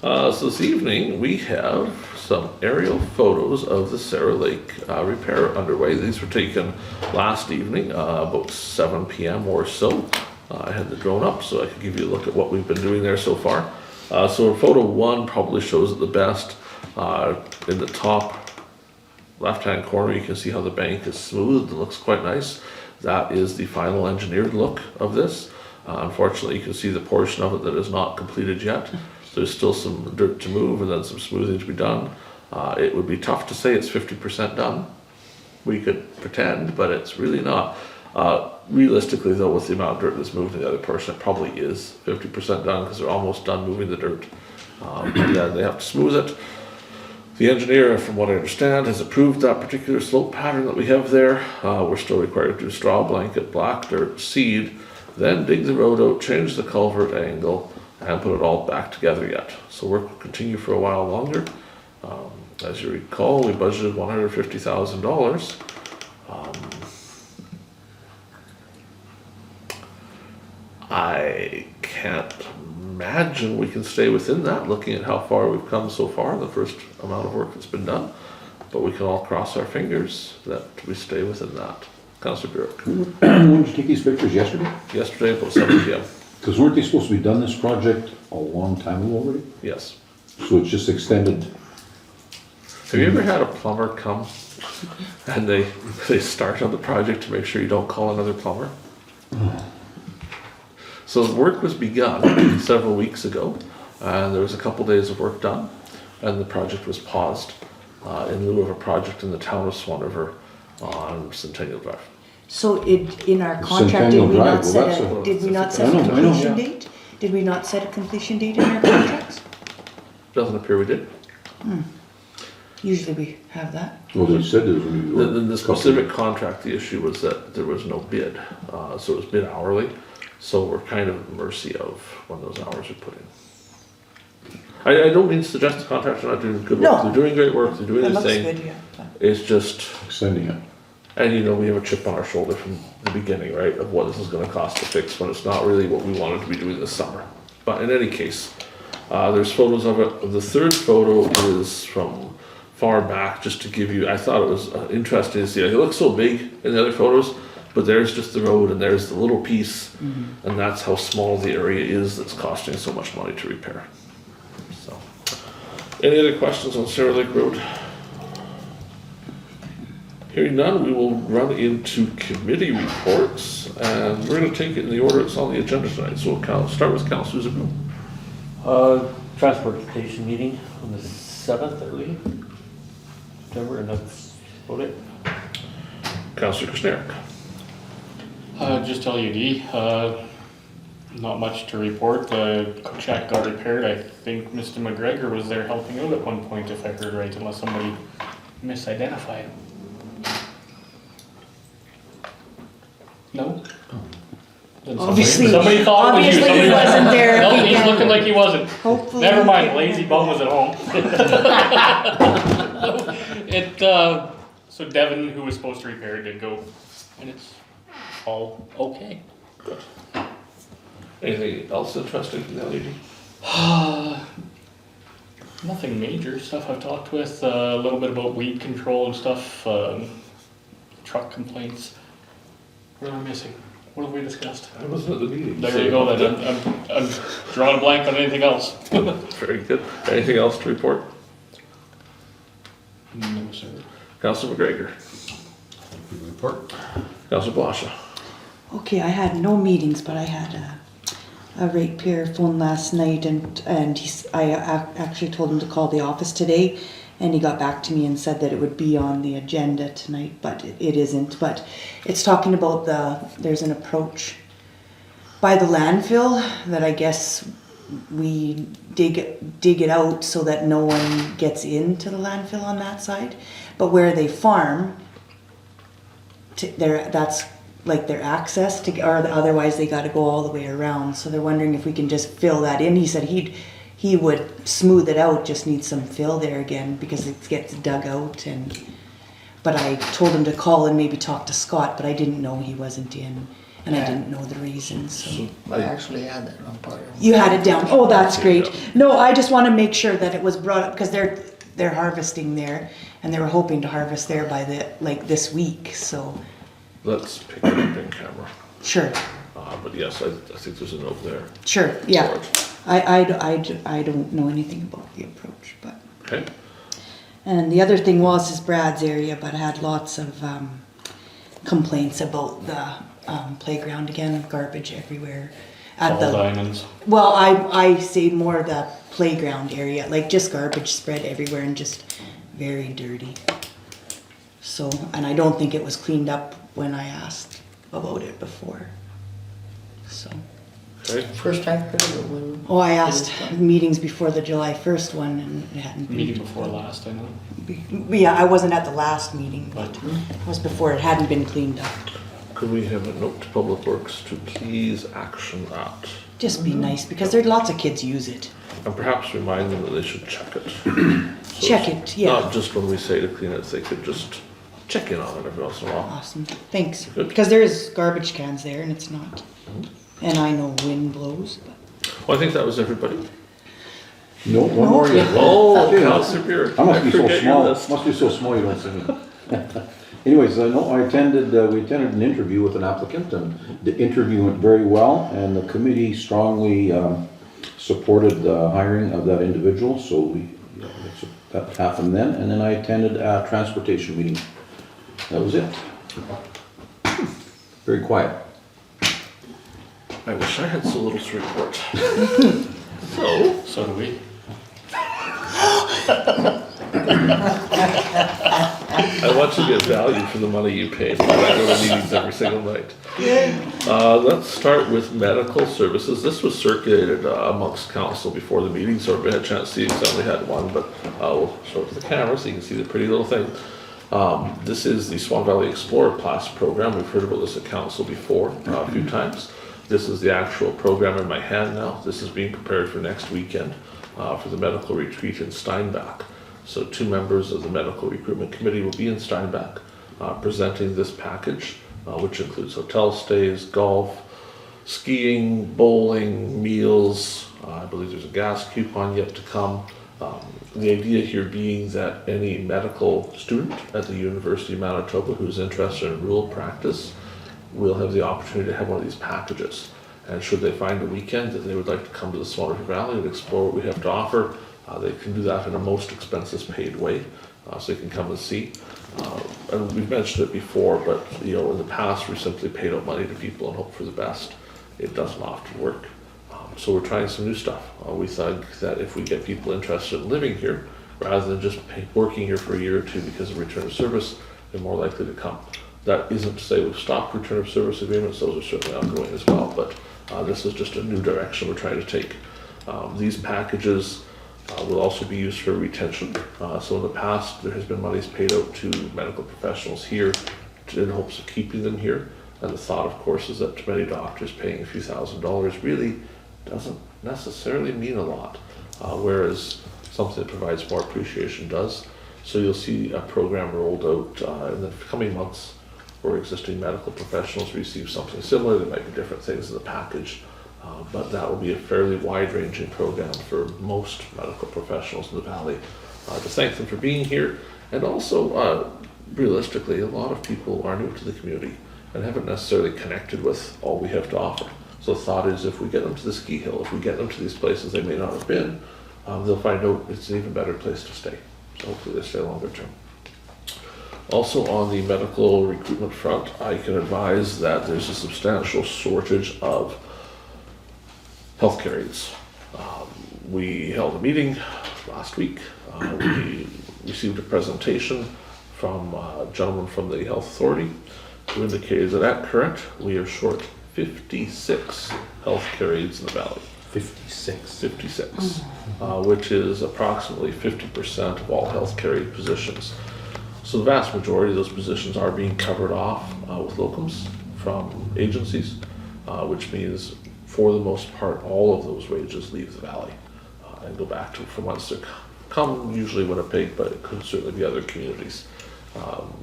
So this evening, we have some aerial photos of the Sarah Lake repair underway. These were taken last evening, about 7 p.m. or so. I had the drone up so I could give you a look at what we've been doing there so far. So photo 1 probably shows it the best. In the top left-hand corner, you can see how the bank is smooth. It looks quite nice. That is the final engineered look of this. Unfortunately, you can see the portion of it that is not completed yet. There's still some dirt to move and then some smoothing to be done. It would be tough to say it's 50% done. We could pretend, but it's really not. Realistically though, with the amount of dirt that's moved in the other portion, it probably is 50% done because they're almost done moving the dirt. Yeah, they have to smooth it. The engineer, from what I understand, has approved that particular slope pattern that we have there. We're still required to do straw blanket, black dirt, seed, then dig the road out, change the culvert angle, and put it all back together yet. So work will continue for a while longer. As you recall, we budgeted $150,000. I can't imagine we can stay within that, looking at how far we've come so far, the first amount of work that's been done. But we can all cross our fingers that we stay within that. Councillor Burick. When did you take these pictures, yesterday? Yesterday about 7 p.m. Because weren't they supposed to be done this project a long time ago already? Yes. So it's just extended. Have you ever had a plumber come and they start on the project to make sure you don't call another plumber? So the work was begun several weeks ago, and there was a couple days of work done, and the project was paused in lieu of a project in the town of Swan River on Centennial Drive. So in our contract, Centennial did we Drive, not well, set that's a, a- did we not set I a know, I know. completion date? Did we not set a completion date in our contracts? Doesn't appear we did. Usually we have that. Well, they said there was going to be. The specific contract, the issue was that there was no bid, so it was bid hourly. So we're kind of at the mercy of when those hours are put in. I don't mean to suggest the contractors are not doing good work. No. They're doing great work. They're doing It their looks thing. good, yeah. It's just, Extending it. and you know, we have a chip on our shoulder from the beginning, right, of what this is gonna cost to fix when it's not really what we wanted to be doing this summer. But in any case, there's photos of it. The third photo is from far back, just to give you, I thought it was interesting to see. It looks so big in the other photos, but there's just the road and there's the little piece, and that's how small the area is that's costing so much money to repair. So, any other questions on Sarah Lake Road? Hearing none, we will run into committee reports, and we're going to take it in the order it's on the agenda tonight. So we'll start with Councillor Zbirun. Transportation meeting on the 7th, I believe. September, and that's about it. Councillor Kushniryk. Just LUD, not much to report. The check got repaired. I think Mr. McGregor was there helping out at one point, if I heard right, unless somebody misidentified. No? The Then Obviously- somebody thought it was you. obviously he Somebody- wasn't there. No, He he's can't- looking like he wasn't. Hopefully. Never he mind, can- lazy bum was at home. So Devin, who was supposed to repair it, did go, and it's all okay. Anything else interesting from the lady? Nothing major stuff. I've talked with a little bit about weed control and stuff, truck complaints. What am I missing? What have we discussed? I wasn't at the meeting. There you go, then. I'm drawing a blank on anything else. Very good. Anything else to report? No, sir. Councillor McGregor. Report. Councillor Blosha. Okay, I had no meetings, but I had a ratepayer phone last night, and I actually told him to call the office today, and he got back to me and said that it would be on the agenda tonight, but it isn't. But it's talking about there's an approach by the landfill that I guess we dig it out so that no one gets into the landfill on that side, but where they farm, that's like their access to, or otherwise they got to go all the way around. So they're wondering if we can just fill that in. He said he would smooth it out, just needs some fill there again because it gets dug out. But I told him to call and maybe talk to Scott, but I didn't know he wasn't in, and I didn't know the reason. So I actually had that on part of. you had it down. Oh, that's great. No, I just want to make sure that it was brought up because they're harvesting there, and they were hoping to harvest there by this week. So. Let's pick it up in camera. Sure, But yes, I think there's a note there. sure, yeah. for it. I don't know anything about the approach, but. Okay. And the other thing is Brad's area, but I had lots of complaints about the playground again, garbage everywhere. All diamonds. Well, I say more the playground area, like just garbage spread everywhere and just very dirty. So, and I don't think it was cleaned up when I asked about it before. So, Okay. First time heard of it when. oh, I asked meetings before the July 1st one and it hadn't been. Meeting before last, I know. Yeah, I wasn't at the last meeting, but it was before it hadn't been cleaned up. Could we have a note to Public Works to please action that? Just be nice because there lots of kids use it. And perhaps remind them that they should check it. So Check it's it, yeah. Not just when we say to clean it, they could just check in on it every once in a while. Awesome, thanks. Good. Because there is garbage cans there and it's not. And I know wind blows, but. Well, I think that was everybody. No, one more yet. Oh, Yeah. Councillor Burick. I must be so forget your small, list. must be so small you don't see me. Anyways, no, we attended an interview with an applicant, and the interview went very well, and the committee strongly supported the hiring of that individual, so that happened then, and then I attended a transportation meeting. That was it. Very quiet. I wish I had so little to report. So do we. I want to get value for the money you paid. I go to meetings every single night. Let's start with medical services. This was circulated amongst council before the meeting, so everybody had a chance to see it, because I only had one, but we'll show it to the camera so you can see the pretty little thing. This is the Swan Valley Explorer Plus program. We've heard about this at council before a few times. This is the actual program in my hand now. This is being prepared for next weekend for the medical retreat in Steinbach. So 2 members of the medical recruitment committee will be in Steinbach presenting this package, which includes hotel stays, golf, skiing, bowling, meals. I believe there's a gas coupon yet to come. The idea here being that any medical student at the University of Manitoba who's interested in rural practice will have the opportunity to have one of these packages. And should they find a weekend that they would like to come to the Swan River Valley and explore what we have to offer, they can do that in a most expenses paid way, so they can come and see. And we've mentioned it before, but in the past we simply paid out money to people and hope for the best. It doesn't often work. So we're trying some new stuff. We think that if we get people interested in living here, rather than just working here for a year or 2 because of return of service, they're more likely to come. That isn't to say we've stopped return of service agreements, those are certainly ongoing as well, but this is just a new direction we're trying to take. These packages will also be used for retention. So in the past, there has been monies paid out to medical professionals here in hopes of keeping them here. And the thought, of course, is that to many doctors, paying a few $1,000s really doesn't necessarily mean a lot, whereas something that provides more appreciation does. So you'll see a program rolled out in the coming months where existing medical professionals receive something similar. There might be different things in the package, but that will be a fairly wide-ranging program for most medical professionals in the Valley. To thank them for being here, and also, realistically, a lot of people are new to the community and haven't necessarily connected with all we have to offer. So the thought is, if we get them to the ski hill, if we get them to these places they may not have been, they'll find out it's an even better place to stay. So hopefully they stay longer term. Also on the medical recruitment front, I can advise that there's a substantial shortage of healthcare aides. We held a meeting last week. We received a presentation from a gentleman from the Health Authority who indicated that at current we are short 56 healthcare aides in the Valley. 56, which is approximately 50% of all healthcare aid positions. So the vast majority of those positions are being covered off with locums from agencies, which means for the most part all of those wages leave the Valley and go back to from whence they come, usually Winnipeg, but it could certainly be other communities.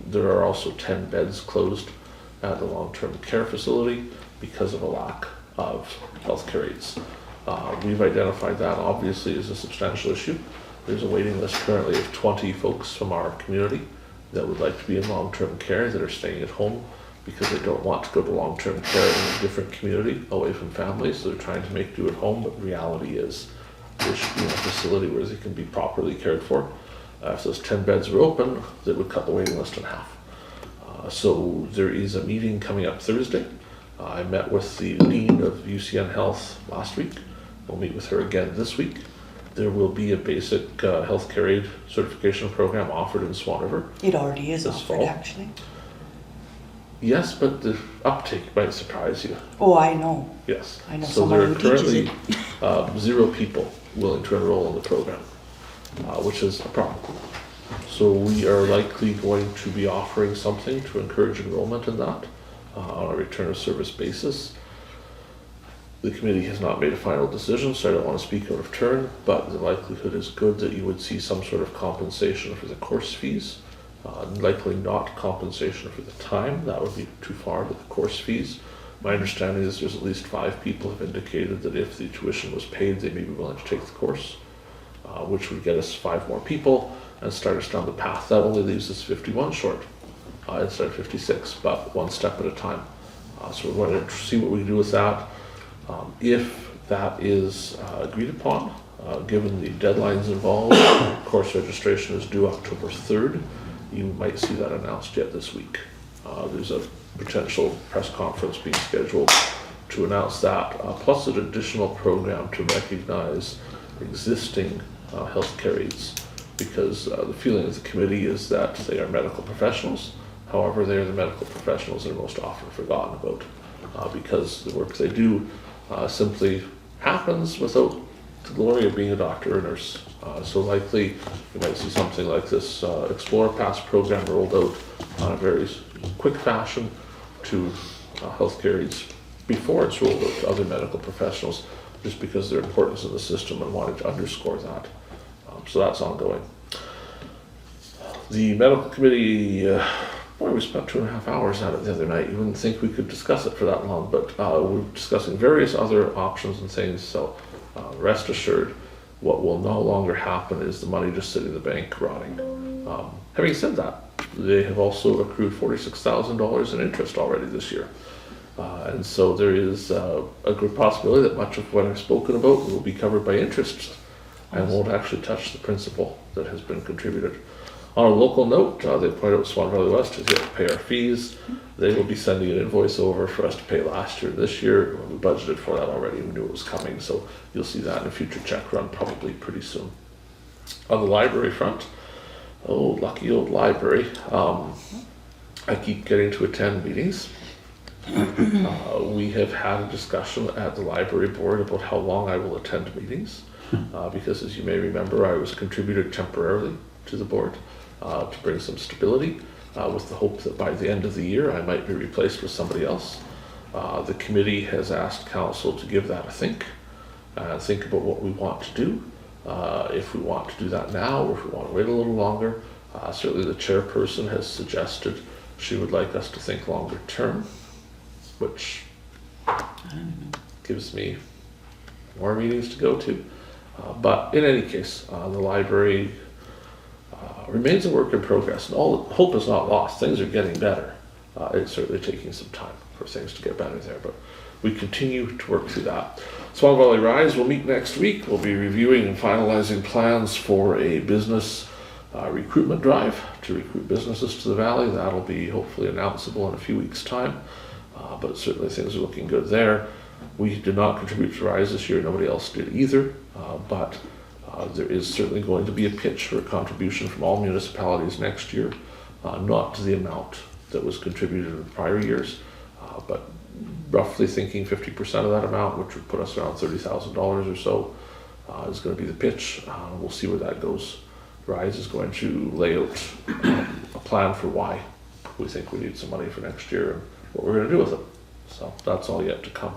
There are also 10 beds closed at the long-term care facility because of a lack of healthcare aides. We've identified that obviously as a substantial issue. There's a waiting list currently of 20 folks from our community that would like to be in long-term care that are staying at home because they don't want to go to long-term care in a different community away from families, so they're trying to make do at home, but reality is they should be in a facility where they can be properly cared for. If those 10 beds were open, that would cut the waiting list in half. So there is a meeting coming up Thursday. I met with the Dean of UCN Health last week. We'll meet with her again this week. There will be a basic healthcare aid certification program offered in Swan River. It already is This offered, fall. actually. Yes, but the uptake might surprise you. Oh, I know. Yes. I know So there someone are who teaches currently 0 people willing to enroll in the program, which is a problem. So we are likely going to be offering something to encourage enrollment in that on a return of service basis. The committee has not made a final decision, so I don't want to speak out of turn, but the likelihood is good that you would see some sort of compensation for the course fees. Likely not compensation for the time, that would be too far, but the course fees. My understanding is there's at least 5 people have indicated that if the tuition was paid, they may be willing to take the course, which would get us 5 more people and start us down the path. That only leaves us 51 short instead of 56, but one step at a time. So we're going to see what we can do with that. If that is agreed upon, given the deadlines involved, course registration is due October 3rd. You might see that announced yet this week. There's a potential press conference being scheduled to announce that, plus an additional program to recognize existing healthcare aides, because the feeling of the committee is that they are medical professionals. However, they are the medical professionals that are most often forgotten about because the work they do simply happens without the glory of being a doctor or nurse. So likely you might see something like this Explore Pass program rolled out on a very quick fashion to healthcare aides before it's rolled out to other medical professionals, just because of their importance in the system and wanted to underscore that. So that's ongoing. The medical committee, boy, we spent 2.5 hours at it the other night. You wouldn't think we could discuss it for that long, but we're discussing various other options and things. So rest assured, what will no longer happen is the money just sitting in the bank rotting. Having said that, they have also accrued $46,000 in interest already this year. And so there is a good possibility that much of what I've spoken about will be covered by interest and won't actually touch the principal that has been contributed. On a local note, they point out Swan Valley West has yet to pay our fees. They will be sending an invoice over for us to pay last year, this year. We budgeted for that already. We knew it was coming, so you'll see that in a future check run probably pretty soon. On the library front, oh, lucky old library. I keep getting to attend meetings. We have had a discussion at the library board about how long I will attend meetings, because as you may remember, I was contributed temporarily to the board to bring some stability with the hope that by the end of the year I might be replaced with somebody else. The committee has asked council to give that a think about what we want to do. If we want to do that now or if we want to wait a little longer. Certainly the chairperson has suggested she would like us to think longer term, which gives me more meetings to go to. But in any case, the library remains a work in progress, and all hope is not lost. Things are getting better. It's certainly taking some time for things to get better there, but we continue to work through that. Swan Valley Rise will meet next week. We'll be reviewing and finalizing plans for a business recruitment drive to recruit businesses to the valley. That'll be hopefully announceable in a few weeks' time, but certainly things are looking good there. We did not contribute to Rise this year, nobody else did either, but there is certainly going to be a pitch for a contribution from all municipalities next year, not to the amount that was contributed in prior years, but roughly thinking 50% of that amount, which would put us around $30,000 or so, is going to be the pitch. We'll see where that goes. Rise is going to lay out a plan for why we think we need some money for next year and what we're going to do with it. So that's all yet to come.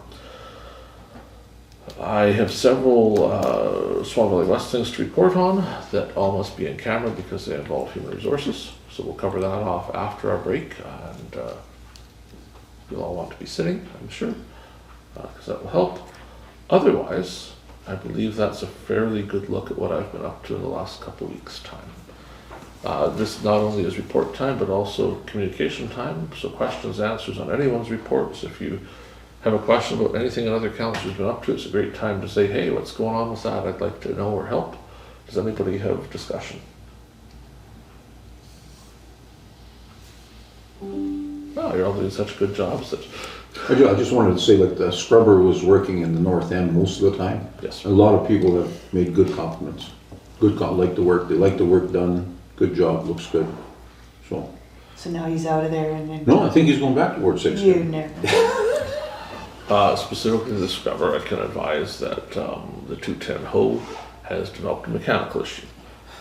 I have several Swan Valley West things to report on that all must be in camera because they involve human resources. So we'll cover that off after our break, and you'll all want to be sitting, I'm sure, because that will help. Otherwise, I believe that's a fairly good look at what I've been up to in the last couple of weeks' time. This not only is report time, but also communication time. So questions, answers on anyone's reports. If you have a question about anything another councilor's been up to, it's a great time to say, hey, what's going on with that? I'd like to know or help. Does anybody have discussion? Oh, you're all doing such good jobs that... I just wanted to say that the scrubber was working in the north end most of the time. Yes. A lot of people have made good compliments. Like the work, they like the work done, good job, looks good. So now he's out of there and then. no, I think he's going back to Ward 6. You never. Specifically the scrubber, I can advise that the 210 hoe has developed a mechanical issue.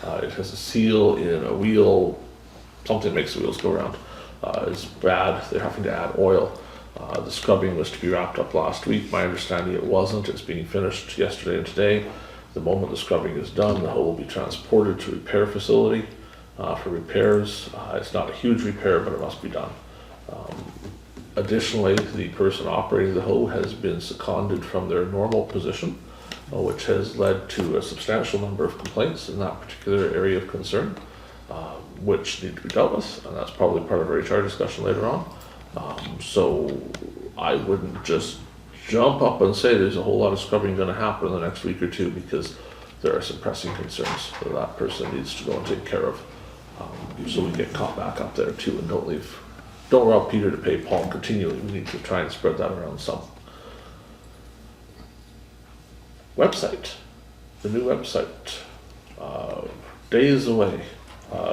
It has a seal in a wheel, something makes the wheels go around. It's bad, they're having to add oil. The scrubbing was to be wrapped up last week. My understanding it wasn't. It's being finished yesterday and today. The moment the scrubbing is done, the hoe will be transported to a repair facility for repairs. It's not a huge repair, but it must be done. Additionally, the person operating the hoe has been seconded from their normal position, which has led to a substantial number of complaints in that particular area of concern, which need to be dealt with, and that's probably part of our HR discussion later on. So I wouldn't just jump up and say there's a whole lot of scrubbing going to happen in the next week or two, because there are some pressing concerns that that person needs to go and take care of. So we get caught back up there too, and don't rob Peter to pay Paul continually. We need to try and spread that around some. Website, the new website, days away.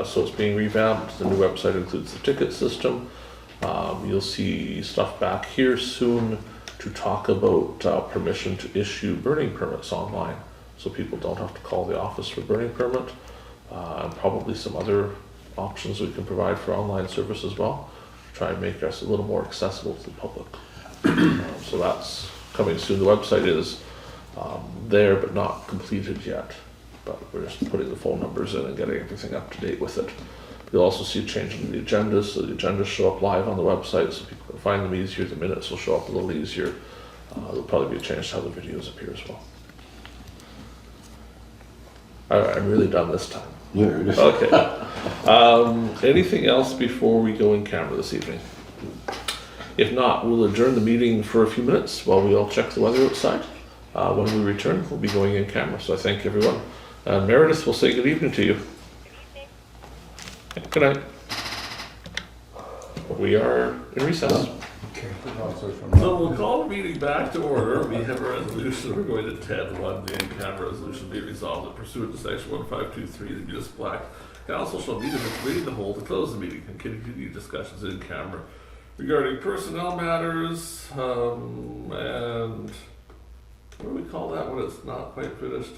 So it's being revamped. The new website includes the ticket system. You'll see stuff back here soon to talk about permission to issue burning permits online, so people don't have to call the office for burning permit, and probably some other options we can provide for online service as well, to try and make us a little more accessible to the public. So that's coming soon. The website is there but not completed yet, but we're just putting the phone numbers in and getting everything up to date with it. You'll also see a change in the agendas, so the agendas show up live on the website so people can find them easier. The minutes will show up a little easier. There'll probably be a change to how the videos appear as well. Alright, I'm really done this time. Yeah, Okay. Anything else before we go in camera this evening? If not, we'll adjourn the meeting for a few minutes while we all check the weather outside. When we return, we'll be going in camera. So I thank everyone. Meredith will say good evening to you. Good night. We are in recess. So we'll call the meeting back to order. We have a resolution. We're going to 10.1. The in-camera resolution be resolved that pursuant to section 1523 of the Municipal Act, Council shall meet in the committee of the whole to close the meeting and continue discussions in camera regarding personnel matters, and what do we call that when it's not quite finished?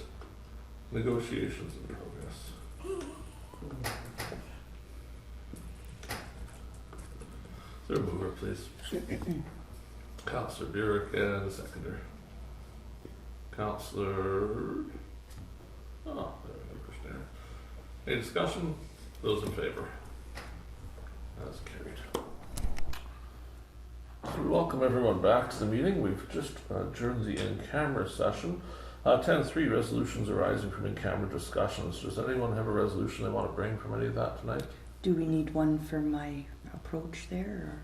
Negotiations in progress. Is there a mover, please? Councillor Burick and a seconder. Councillor... Oh, there we go, Kushniryk. Any discussion? Those in favor? That's carried. So we welcome everyone back to the meeting. We've just adjourned the in-camera session. 10.3, resolutions arising from in-camera discussions. Does anyone have a resolution they want to bring from any of that tonight? Do we need one for my approach there,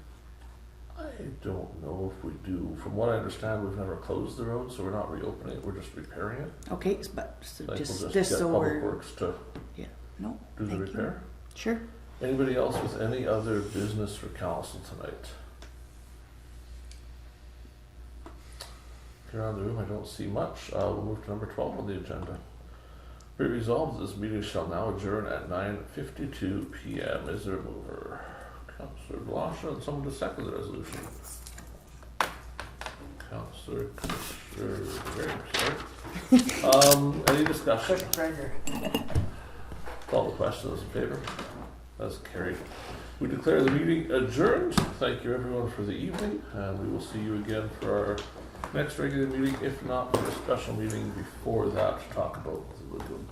I don't know if we do. From what I understand, we've never closed the road, so we're not reopening it, we're just repairing it. or? Okay, but so Like just we'll this get so Public we're, Works to yeah, no, do the thank you. repair. Sure. Anybody else with any other business for council tonight? Here around the room, I don't see much. We'll move to number 12 on the agenda. Be it resolved that this meeting shall now adjourn at 9:52 p.m. Is there a mover? Councillor Blosha, and someone to second the resolution. Councillor Kushniryk, sorry. Any discussion? Call the question, those in favor? That's carried. We declare the meeting adjourned. Thank you everyone for the evening, and we will see you again for our next regular meeting, if not for a special meeting before that to talk about the lagoon.